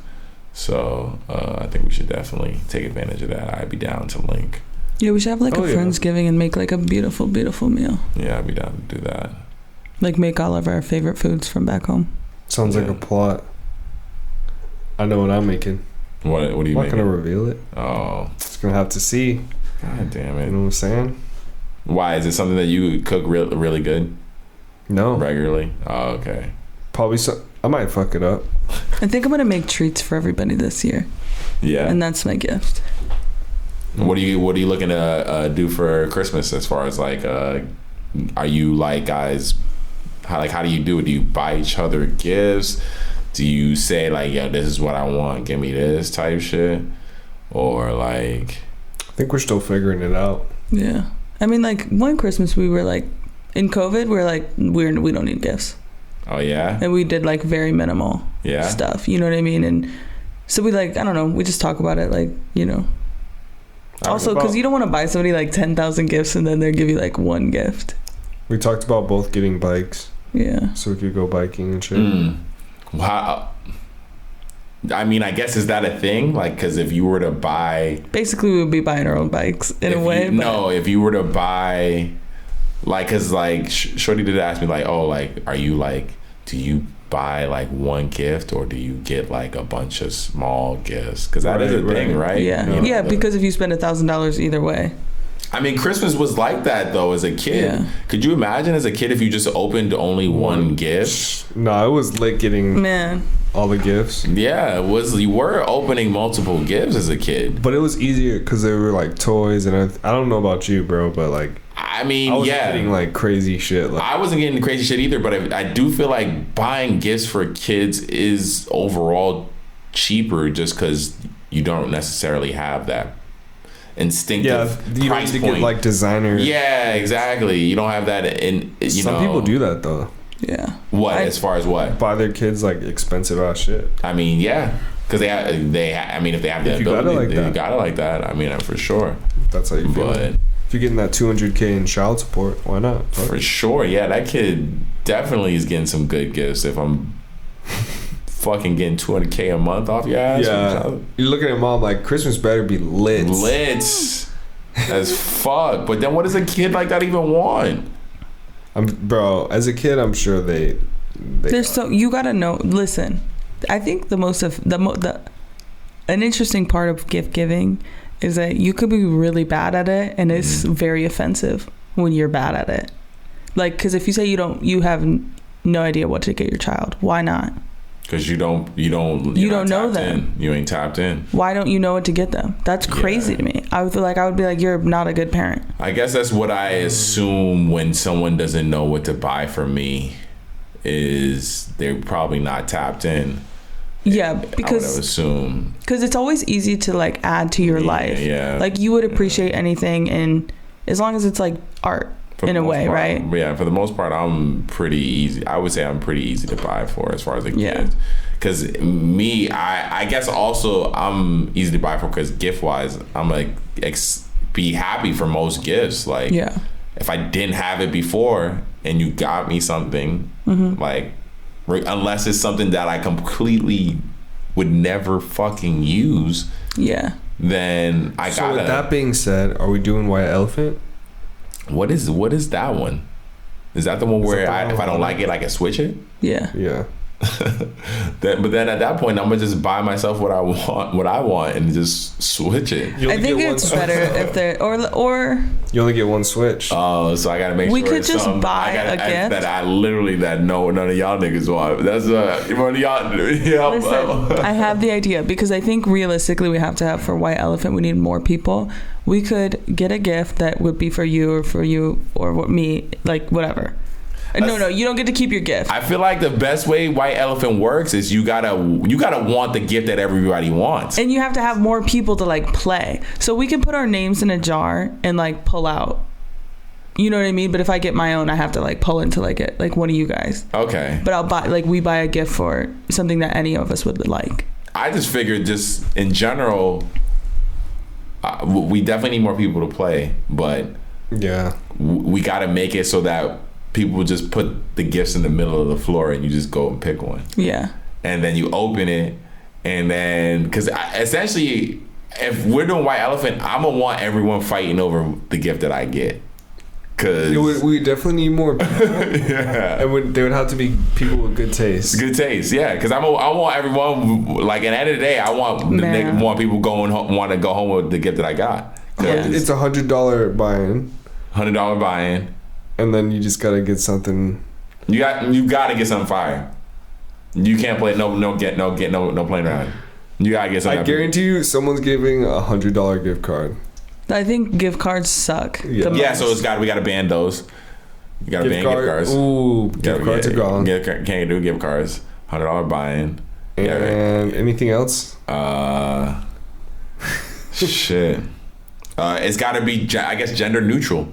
So I think we should definitely take advantage of that. I'd be down to link. Yeah, we should have like a yeah. Friendsgiving and make like a beautiful, beautiful meal. Yeah, I'd be down to do that. Like make all of our favorite foods from back home. Sounds like a plot. I know what I'm making. What are you I'm making? not gonna reveal it. Oh, Just gonna have to see. God damn You it. know what I'm saying? Why? Is it something that you cook really good No. regularly? Oh, okay. Probably so. I might fuck it up. I think I'm gonna make treats for everybody this year, Yeah. and that's my gift. What are you looking to do for Christmas as far as like are you like guys? How do you do it? Do you buy each other gifts? Do you say like, "Yo, this is what I want. Give me this" type shit, or like? I think we're still figuring it out. Yeah, I mean, like one Christmas we were like, in COVID, we're like, we don't need gifts. Oh yeah. And we did like very minimal stuff. You know what I mean? And so we like, I don't know. We just talk about it, like, you know. Also, because you don't want to buy somebody like 10,000 gifts and then they'll give you like one gift. We talked about both getting bikes. Yeah. So we could go biking and shit. Wow. I mean, I guess, is that a thing? Like, because if you were to buy... Basically, we would be buying our own bikes in a way. No, if you were to buy... Like, because, like, Shorty did ask me, like, oh, like, are you, like... Do you buy, like, one gift or do you get, like, a bunch of small gifts? Because that is a thing, right? Yeah. You know? Yeah, because if you spend $1,000 either way... I mean, Christmas was like that, though, as a kid. Yeah. Could you imagine as a kid if you just opened only one gift? No, it was lit getting all the gifts. Yeah, it was. You were opening multiple gifts as a kid. But it was easier because they were like toys. And I don't know about you, bro, but like... I mean, I wasn't getting like crazy shit. Like, I wasn't getting crazy shit either, but I do feel like buying gifts for kids is overall cheaper just because you don't necessarily have that instinctive you price don't need point. to get like designer. Yeah, exactly. You don't have that in. Some people do that though. Yeah. What as far as what? Buy their kids like expensive ass shit. I mean, yeah, because I mean, if they have the ability, they got it like that. I mean, for sure. That's how you feel. But if you're getting that $200K in child support, why not? For sure, yeah, that kid definitely is getting some good gifts. If I'm fucking getting $200K a month off your ass, you're looking at mom like Christmas better be lit as fuck. But then, what does a kid like that even want? Bro, as a kid, I'm sure they There's so you gotta know. Listen, I think an interesting part of gift giving is that you could be really bad at it and it's very offensive when you're bad at it. Like, because if you say you have no idea what to get your child, why not? Because you don't know them. You ain't tapped in. Why don't you know what to get them? That's crazy to me. I would be like, you're not a good parent. I guess that's what I assume when someone doesn't know what to buy for me, is they're probably not tapped in. Yeah, because I would assume, because it's always easy to like add to your life. Yeah, like you would appreciate anything, and as long as it's like art in a way, right? Yeah, for the most part, I'm pretty easy. I would say I'm pretty easy to buy for as far as a gift. Because me, I guess also I'm easy to buy for because gift wise, I'm like be happy for most gifts. Like, if I didn't have it before and you got me something, like. Unless it's something that I completely would never fucking use. Yeah. Then I gotta. So with that being said, are we doing White Elephant? What is that one? Is that the one where if I don't like it, I can switch it? Yeah. Yeah. But then at that point, I'm gonna just buy myself what I want, and just switch it. I think it's better if they're or you only get one switch. Oh, so I gotta make sure we could just buy a gift that none of y'all niggas want. That's one of y'all. Listen, I have the idea because I think realistically we have to have for White Elephant. We need more people. We could get a gift that would be for you or me, like whatever. No, you don't get to keep your gift. I feel like the best way White Elephant works is you gotta want the gift that everybody wants, and you have to have more people to like play. So we can put our names in a jar and like pull out. You know what I mean? But if I get my own, I have to like pull into like it, like one of you guys. Okay. But I'll buy we buy a gift for something that any of us would like. I just figured, just in general, we definitely need more people to play, but we got to make it so that people just put the gifts in the middle of the floor and you just go and pick one. Yeah. And then you open it, and then because essentially, if we're doing White Elephant, I'm gonna want everyone fighting over the gift that I get. Cause we definitely need more people. And they would have to be people with good taste. Good taste, yeah. Because I want everyone, like at the end of the day, I want more people want to go home with the gift that I got. It's $100 buy-in. $100 buy-in. And then you just gotta get something. You gotta get something fire. You can't play no playing around. You gotta get something. I guarantee you, someone's giving $100 gift card. I think gift cards suck. Yeah, so we gotta ban those. You got to ban gift cards. Ooh, gift cards are gone. Can't do gift cards. $100 buy-in. And anything else? Shit. It's got to be, I guess, gender neutral.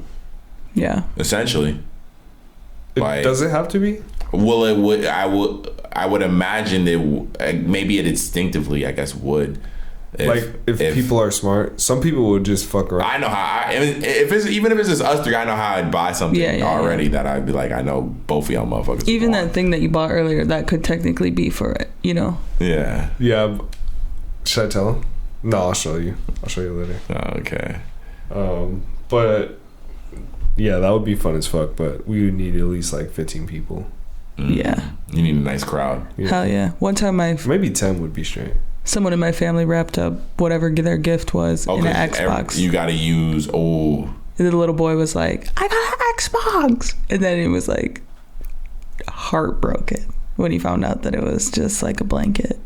Yeah. Essentially. Does it have to be? Well, it would. I would imagine it. Maybe it instinctively, I guess, would. If people are smart, some people would just fuck around. I know how. Even if it's just us three, I know how I'd buy something already that I'd be like, I know both of y'all motherfuckers. Even that thing that you bought earlier, that could technically be for it. You know. Yeah. Yeah. Should I tell him? No, I'll show you. I'll show you later. Okay. But yeah, that would be fun as fuck. But we would need at least like 15 people. Yeah. You need a nice crowd. Yeah. Hell yeah. One time maybe 10 would be straight. Someone in my family wrapped up whatever their gift was in an Xbox. You got to use, And the little boy was like, I got an Xbox. And then he was like heartbroken when he found out that it was just like a blanket.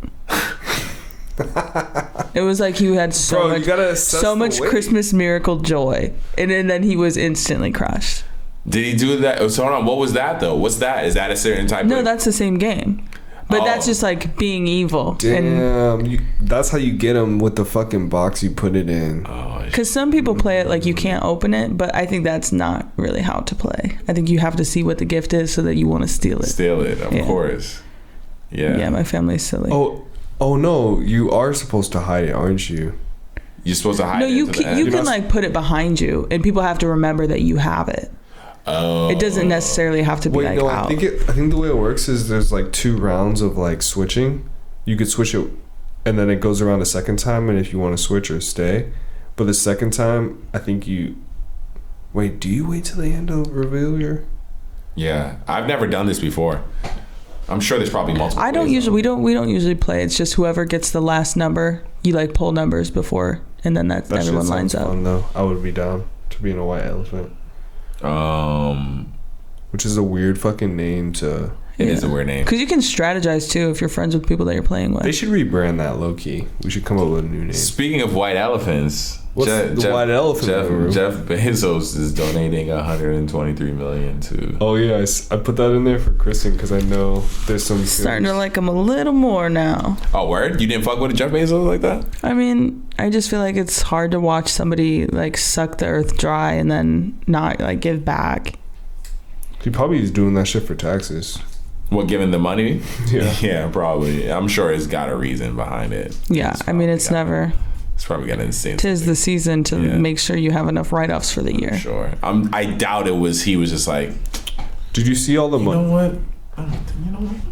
It was like he had so much Christmas miracle joy. And then he was instantly crushed. Did he do that? So hold on, what was that though? What's that? Is that a certain type No, that's the same game. But that's just like being evil. Damn, that's how you get them with the fucking box you put it in. Because some people play it like you can't open it, but I think that's not really how to play. I think you have to see what the gift is so that you want to steal it. Steal it, of course. Yeah. Yeah, my family's silly. Oh no, you are supposed to hide it, aren't you? You're supposed to hide it. No, you can like put it behind you, and people have to remember that you have it. Oh. It doesn't necessarily have to be out. I think the way it works is there's like 2 rounds of like switching. You could switch it, and then it goes around a second time, and if you want to switch or stay. But the second time, I think do you wait till the end to reveal your? Yeah, I've never done this before. I'm sure there's probably multiple. We don't usually play. It's just whoever gets the last number. You like pull numbers before, and then that everyone lines up. Fun, though. I would be down to be in a white elephant. Which is a weird fucking name to. It is a weird name. Because you can strategize too if you're friends with people that you're playing with. They should rebrand that low key. We should come up with a new name. Speaking of white elephants, white elephant? Jeff Bezos is donating $123 million to. Oh yeah, I put that in there for Kristen because I know there's some. Starting to like him a little more now. Oh word! You didn't fuck with Jeff Bezos like that? I mean, I just feel like it's hard to watch somebody like suck the earth dry and then not like give back. He probably is doing that shit for taxes. What, giving the money? Yeah. Yeah, probably. I'm sure it's got a reason behind it. Yeah, I mean, it's probably got an insane. 'Tis the season to make sure you have enough write-offs for the year. Sure. I doubt he was just like, did you see all the money? You know what? I'm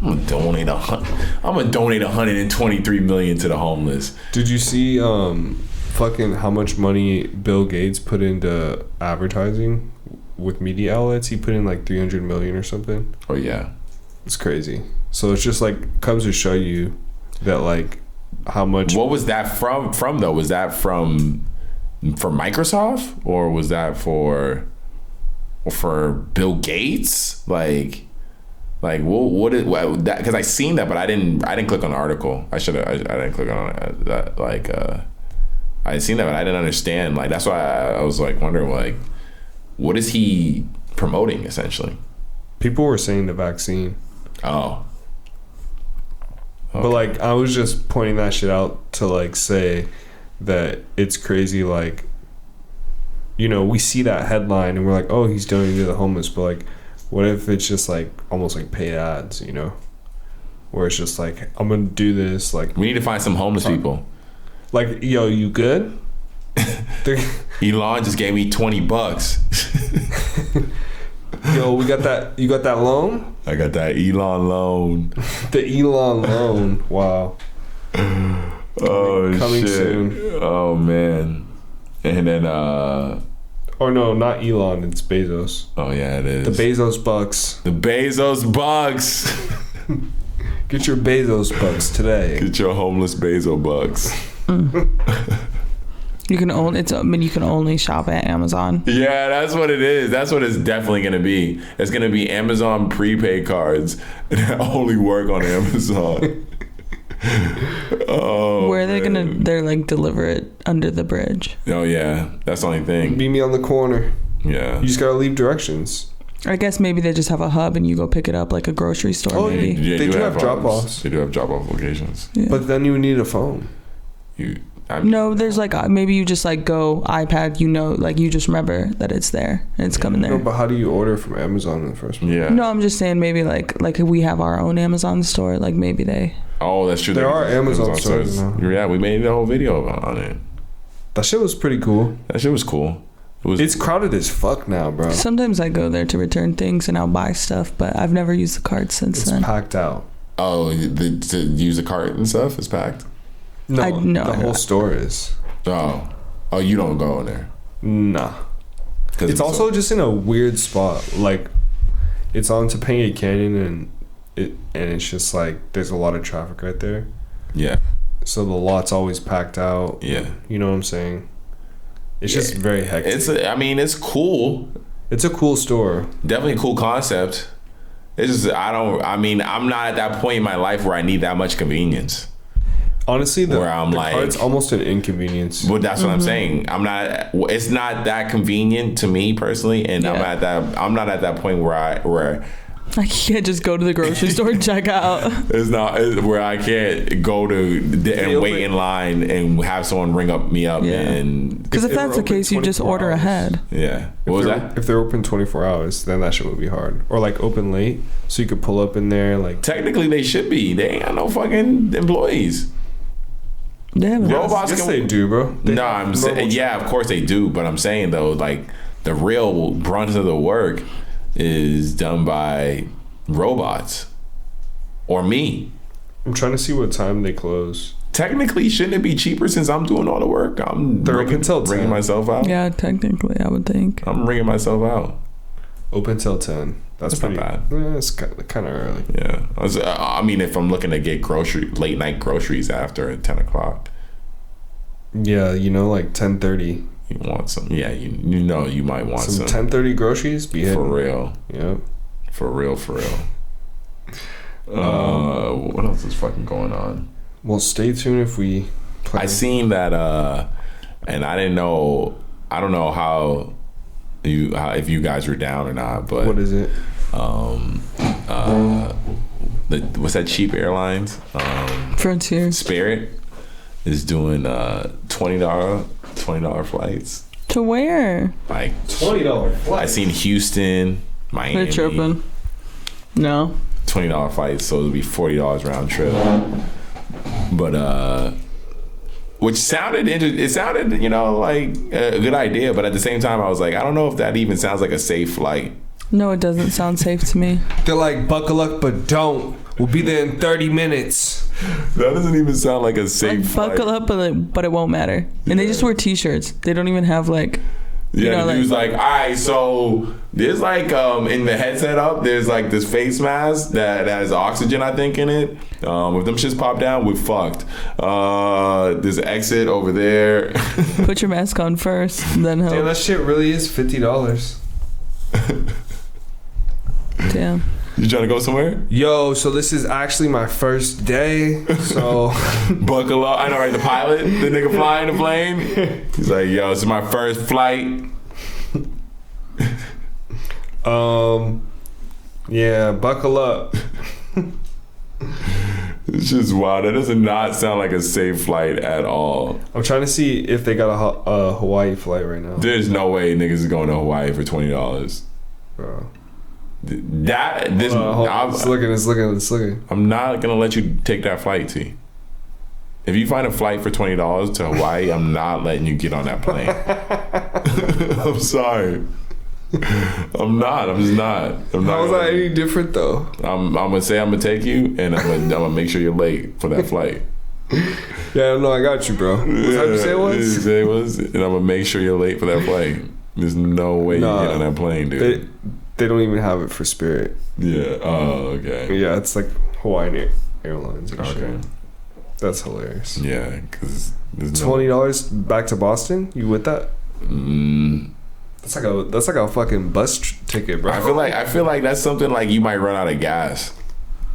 gonna donate $123 million to the homeless. Did you see fucking how much money Bill Gates put into advertising with media outlets? He put in like $300 million or something. Oh yeah. It's crazy. So it's just like comes to show you that like how much. What was that from though? Was that from Microsoft or was that for Bill Gates? Like what is that? Because I seen that, but I didn't click on the article. I didn't click on that. Like I seen that, but I didn't understand. Like that's why I was like wondering like what is he promoting essentially? People were saying the vaccine. Oh. Okay. But like I was just pointing that shit out to like say that it's crazy. Like, you know, we see that headline and we're like, oh, he's donating to the homeless, but like what if it's just like almost like paid ads, you know, where it's just like I'm gonna do this. Like we need to find some homeless people. Like, yo, you good? Elon just gave me $20. Yo, we got that. You got that loan? I got that Elon loan. The Elon loan. Wow. Oh coming shit. Soon. Oh man. And then oh no, not Elon, it's Bezos. Oh yeah, it is. The Bezos bucks. The Bezos bucks. Get your Bezos bucks today. Get your homeless Bezos bucks. You can only shop at Amazon. Yeah, that's what it is. That's what it's definitely gonna be. It's gonna be Amazon prepaid cards that only work on Amazon. Oh, where are they gonna? They're like deliver it under the bridge. Oh yeah, that's the only thing. Meet me on the corner. Yeah, you just gotta leave directions. I guess maybe they just have a hub and you go pick it up like a grocery store. Oh, maybe. Yeah, They do have drop-offs. They do have drop-off locations. Yeah. But then you would need a phone. No, there's like maybe you just like go iPad. Like you just remember that it's there and it's coming there. No, but how do you order from Amazon in the first place? Yeah. No, I'm just saying maybe like if we have our own Amazon store, like maybe they. Oh, that's true. There are Amazon stores now. Yeah, we made a whole video on it. That shit was pretty cool. That shit was cool. It's crowded as fuck now, bro. Sometimes I go there to return things and I'll buy stuff, but I've never used the card since It's then. packed out. Oh, to use the cart and stuff is packed? No, the whole store is. Oh, you don't go in there? Nah. It's also just in a weird spot. Like, it's on Topanga Canyon, and it's just like there's a lot of traffic right there. Yeah. So the lot's always packed out. Yeah. You know what I'm saying? It's just very hectic. It's cool. It's a cool store. Definitely a cool concept. It's just I'm not at that point in my life where I need that much convenience. Honestly, the like, cart's almost an inconvenience. But that's what I'm saying. It's not that convenient to me personally, and I'm not at that point where I can't just go to the grocery store and check out. It's where I can't go to and wait in line and have someone ring me up. And because if that's the case, you just order ahead. Yeah. What was that? If they're open 24 hours, then that shit would be hard. Or like open late, so you could pull up in there. Like technically, they should be. They ain't got no fucking employees. They have robots. Yes, they do, bro. I'm saying, yeah, of course they do. But I'm saying though, like the real brunt of the work is done by robots or me. I'm trying to see what time they close. Technically, shouldn't it be cheaper since I'm doing all the work? They're open till 10. Ringing myself out. Yeah, technically, I would think. I'm ringing myself out. Open till 10. That's pretty not bad. Yeah, it's kind of early. Yeah. If I'm looking to get late night groceries after 10 o'clock. Yeah, like 10:30. You want some? Yeah, you might want some 10:30 groceries. Be for real. Yep. For real. What else is fucking going on? Well, stay tuned if we play. I seen that, and I didn't know. I don't know how if you guys were down or not, but what is it? What's that cheap airlines? Frontier. Spirit is doing $20 flights. To where? Like $20 flights. I seen Houston, Miami. They're tripping. No. $20 flights, so it'll be $40 round trip. But which sounded like a good idea, but at the same time I was like, I don't know if that even sounds like a safe flight. No, it doesn't sound safe to me. They're like, buckle up, but don't. We'll be there in 30 minutes. That doesn't even sound like a safe flight. Buckle up, but it won't matter. And they just wear t-shirts. They don't even have like. Yeah, the dude's like, all right, so there's like in the headset up, there's like this face mask that has oxygen, I think, in it. If them shits pop down, we're fucked. There's an exit over there. Put your mask on first, then Damn, that shit really is $50. Damn. You trying to go somewhere? Yo, so this is actually my first day, so buckle up. I know, right? The pilot, the nigga flying the plane. He's like, yo, this is my first flight. Yeah, buckle up. It's just wild. That does not sound like a safe flight at all. I'm trying to see if they got a Hawaii flight right now. There's no way niggas is going to Hawaii for $20. Bro. It's looking. I'm not gonna let you take that flight, T. If you find a flight for $20 to Hawaii, I'm not letting you get on that plane. I'm sorry. I'm just not. How is that any different though? I'm gonna say I'm gonna take you, and I'm gonna make sure you're late for that flight. Yeah, no, I got you, bro. What you say it was? And I'm gonna make sure you're late for that flight. There's no way you get on that plane, dude. They don't even have it for Spirit. Yeah. Oh, okay. Yeah, it's like Hawaiian Airlines. And okay. Shit. That's hilarious. Yeah, because $20 back to Boston. You with that? That's like a fucking bus ticket, bro. I feel like that's something like you might run out of gas.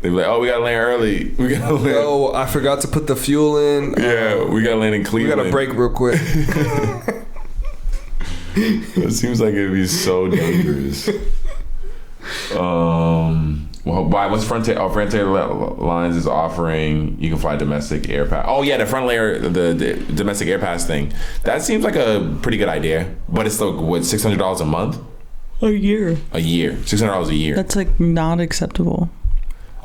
They be like, oh, we gotta land early. Oh, I forgot to put the fuel in. Yeah, we gotta land in Cleveland. We gotta break real quick. It seems like it'd be so dangerous. What's Frontier? Oh, Frontier Lines is offering. You can fly domestic air pass. Oh yeah, the front layer, the domestic air pass thing. That seems like a pretty good idea. But it's like what, $600 a month? A year. A year, $600 a year. That's like not acceptable.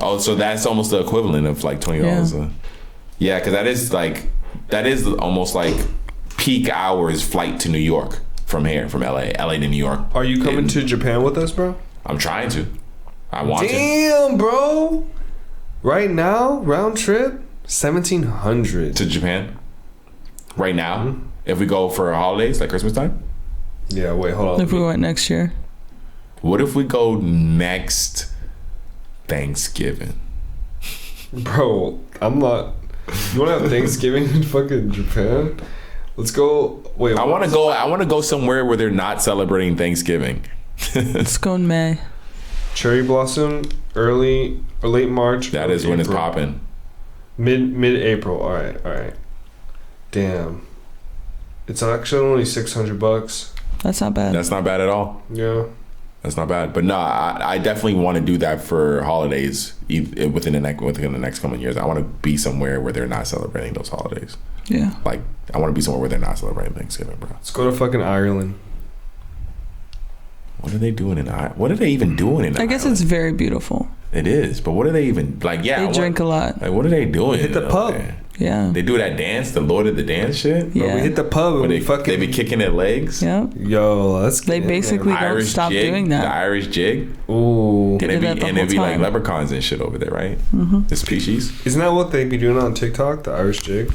Oh, so that's almost the equivalent of like $20. Yeah, because that is almost like peak hours flight to New York from here, from LA to New York. Are you coming to Japan with us, bro? I'm trying to. I want to. Damn, bro. Right now, round trip, $1,700 to Japan. Right now, if we go for holidays like Christmas time. Yeah, wait, hold on. If we went next year. What if we go next Thanksgiving? Bro, I'm not. You want to have Thanksgiving in fucking Japan? Let's go. Wait, I want to go somewhere where they're not celebrating Thanksgiving. Let's go in May. Cherry blossom, early or late March. That is when it's popping. Mid-April. All right. Damn. It's actually only $600. That's not bad. That's not bad at all. Yeah. That's not bad. But no, I definitely want to do that for holidays within the next coming years. I want to be somewhere where they're not celebrating those holidays. Yeah. Like, I want to be somewhere where they're not celebrating Thanksgiving, bro. Let's go to fucking Ireland. What are they doing in Ireland? What are they even doing in Ireland? I guess it's very beautiful. It is. But what are they even, like, yeah. They drink a lot. Like, what are they doing? Hit the pub. There? Yeah. They do that dance, the Lord of the Dance shit? Yeah. Bro, we hit the pub and They be kicking their legs? Yeah. Yo, that's They basically don't Irish stop jig, doing that. The Irish jig. Ooh. And did that the it'd be whole like time. leprechauns and shit over there, right? The species. Isn't that what they be doing on TikTok? The Irish jig?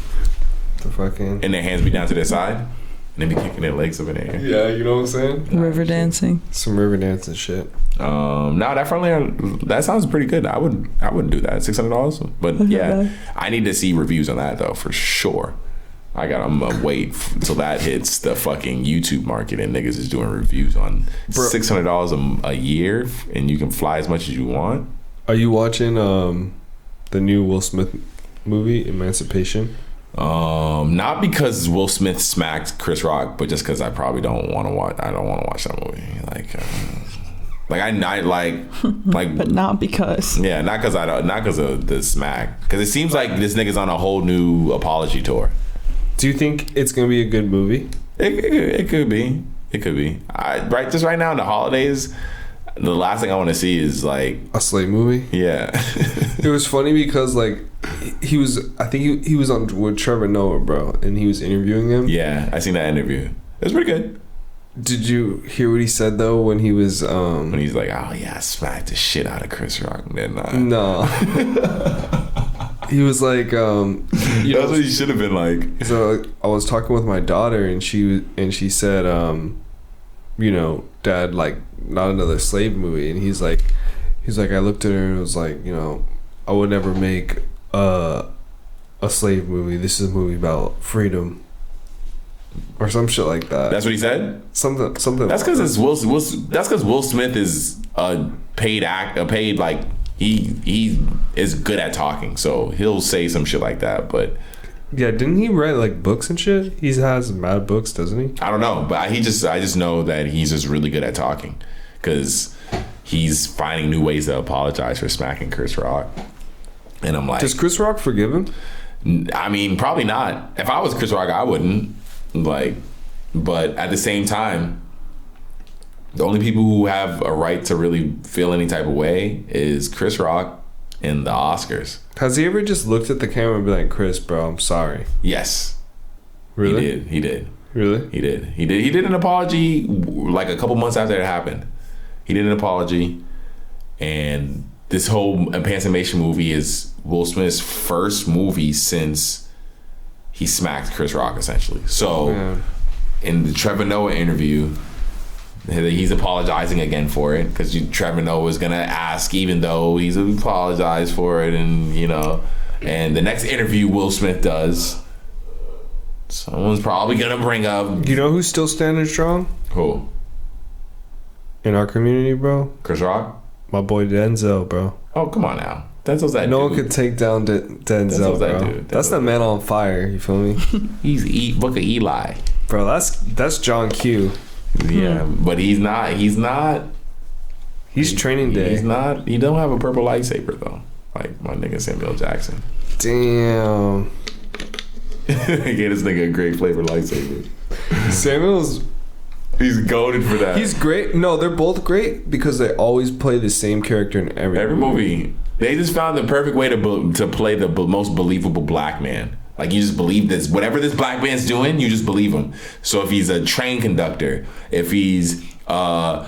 The fucking... And their hands be down to their side. And they be kicking their legs up in the air. Yeah, you know what I'm saying? River dancing. Some river dancing shit. That sounds pretty good. I wouldn't do that. $600, but yeah, I need to see reviews on that though for sure. I'm gonna wait until that hits the fucking YouTube market and niggas is doing reviews on $600 a year and you can fly as much as you want. Are you watching the new Will Smith movie, Emancipation? Not because Will Smith smacked Chris Rock, but just because I probably don't want to watch. I don't want to watch that movie. But not because. Yeah, not because of the smack. Because it seems like this nigga's on a whole new apology tour. Do you think it's gonna be a good movie? It could be. It could be. Right now in the holidays, the last thing I want to see is like a slave movie. Yeah. It was funny because like he was on with Trevor Noah, bro, and he was interviewing him. Yeah, I seen that interview. It was pretty good. Did you hear what he said though when he was when he's like, oh yeah, I smacked the shit out of Chris Rock? No. He was like, that's what he should have been like. So I was talking with my daughter, and she said, Dad, like, not another slave movie. And he's like, I looked at her and was like, I would never make a slave movie. This is a movie about freedom. Or some shit like that. That's what he said. Something. That's because it's That's because Will Smith is a paid like he is good at talking, so he'll say some shit like that. But yeah, didn't he write like books and shit? He has mad books, doesn't he? I don't know, but I just know that he's just really good at talking because he's finding new ways to apologize for smacking Chris Rock. And I'm like, does Chris Rock forgive him? I mean, probably not. If I was Chris Rock, I wouldn't. Like, but at the same time, the only people who have a right to really feel any type of way is Chris Rock and the Oscars. Has he ever just looked at the camera and be like, Chris, bro, I'm sorry? Yes. Really? He did. Really? He did an apology like a couple months after it happened. He did an apology, and this whole Emancipation movie is Will Smith's first movie since he smacked Chris Rock, essentially. So, in the Trevor Noah interview, he's apologizing again for it because Trevor Noah was gonna ask, even though he's apologized for it, and and the next interview Will Smith does, someone's probably gonna bring up. You know who's still standing strong? Who? In our community, bro? Chris Rock? My boy Denzel, bro. Oh, come on now. Denzel's that no dude. one could take down Denzel, bro. That dude. That's the man on fire, you feel me? He's Book of Eli. Bro, that's John Q. Yeah, but he's not He's Training Day. He's not. He don't have a purple lightsaber though, like my nigga Samuel Jackson. Damn. Gave this nigga a great flavor lightsaber. Samuel's. He's goated for that. He's great. No, they're both great because they always play the same character in every movie. They just found the perfect way to play the most believable black man. Like, you just believe this. Whatever this black man's doing, you just believe him. So if he's a train conductor, if he's a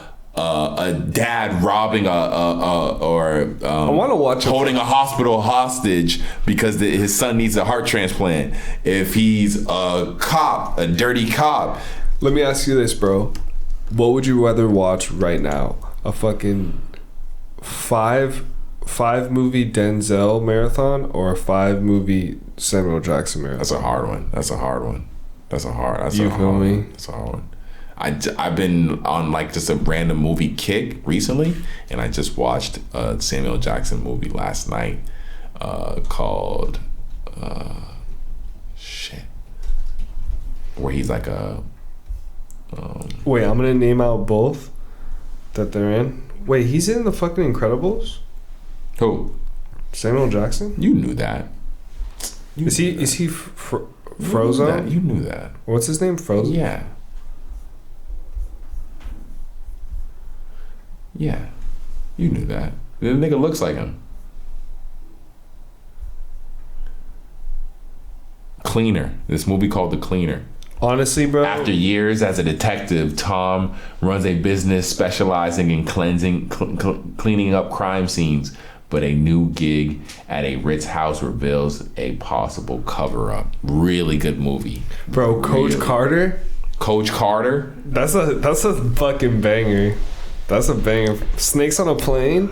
dad robbing I want to watch holding a hospital hostage because his son needs a heart transplant. If he's a cop, a dirty cop. Let me ask you this, bro. What would you rather watch right now? A fucking five movie Denzel marathon or a 5 movie Samuel Jackson marathon? That's a hard one. That's a hard one. That's a hard one. I've been on like just a random movie kick recently, and I just watched a Samuel Jackson movie last night called where he's like a wait, I'm gonna name out both that they're in. Wait, he's in the fucking Incredibles? Who? Samuel Jackson? You knew that. Is he Frozen? You knew that. What's his name? Frozen? Yeah. Yeah. You knew that. The nigga looks like him. Cleaner. This movie called The Cleaner. Honestly, bro. After years as a detective, Tom runs a business specializing in cleaning up crime scenes. But a new gig at a Ritz house reveals a possible cover-up. Really good movie, bro. Coach Carter. Coach Carter. That's a fucking banger. That's a banger. Snakes on a Plane.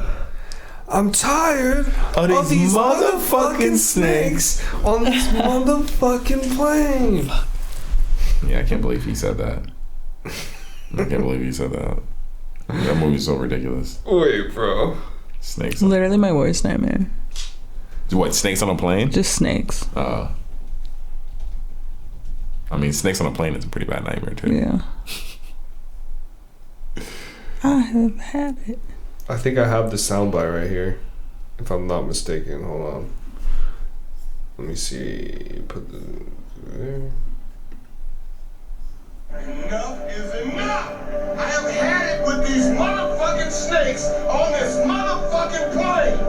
I'm tired of these motherfucking snakes on this motherfucking plane. Yeah, I can't believe he said that. I can't believe he said that. That movie's so ridiculous. Wait, bro. Snakes. Literally my worst nightmare. What, Snakes on a Plane? Just snakes. I mean, Snakes on a Plane is a pretty bad nightmare too. Yeah. I have had it. I think I have the soundbite right here, if I'm not mistaken. Hold on. Let me see. Put the there. Enough is enough! I have had it with these motherfucking snakes on this motherfucking plane!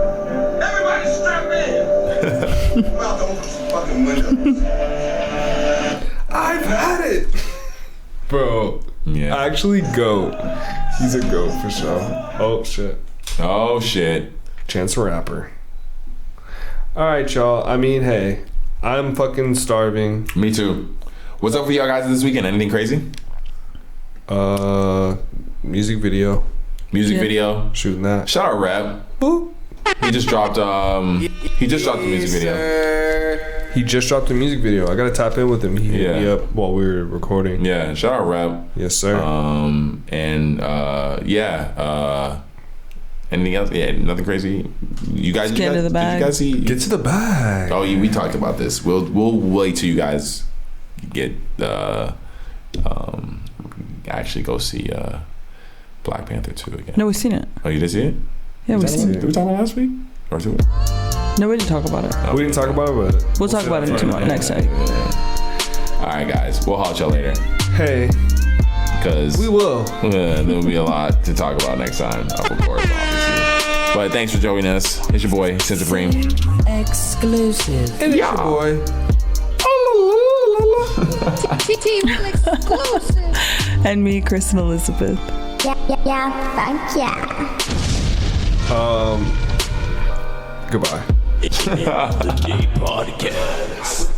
Everybody strap in! About to open some fucking windows. I've had it! Bro. Yeah. Actually, goat. He's a goat for sure. Oh, shit. Chance the Rapper. Alright, y'all. I mean, hey. I'm fucking starving. Me too. What's up for y'all guys this weekend? Anything crazy? Music video. Video. Shooting that. Shout out Rap. Boop. He just dropped the music video. He just dropped a music video. I gotta tap in with him. He hit me up while we were recording. Yeah, shout out Rap. Yes, sir. Anything else? Yeah, nothing crazy. You guys get to the bag. Did you guys see? Get to the bag. Oh, we talked about this. We'll wait till you guys get actually go see Black Panther 2 again. No, we've seen it. Oh, you did see it? Yeah, we've seen it. Did we talk about it last week? Or 2 weeks? No, we didn't talk about it. We didn't talk about it, but We'll talk about it next time. Alright, guys. We'll holler at y'all later. Hey. Because we will. There'll be a lot to talk about next time, of course, obviously. But thanks for joining us. It's your boy, Sin Supreme. Exclusive. And it's your boy. Exclusive. And me, Kristen Elizabeth. Yeah, thank ya. Goodbye. It's the Day Podcast.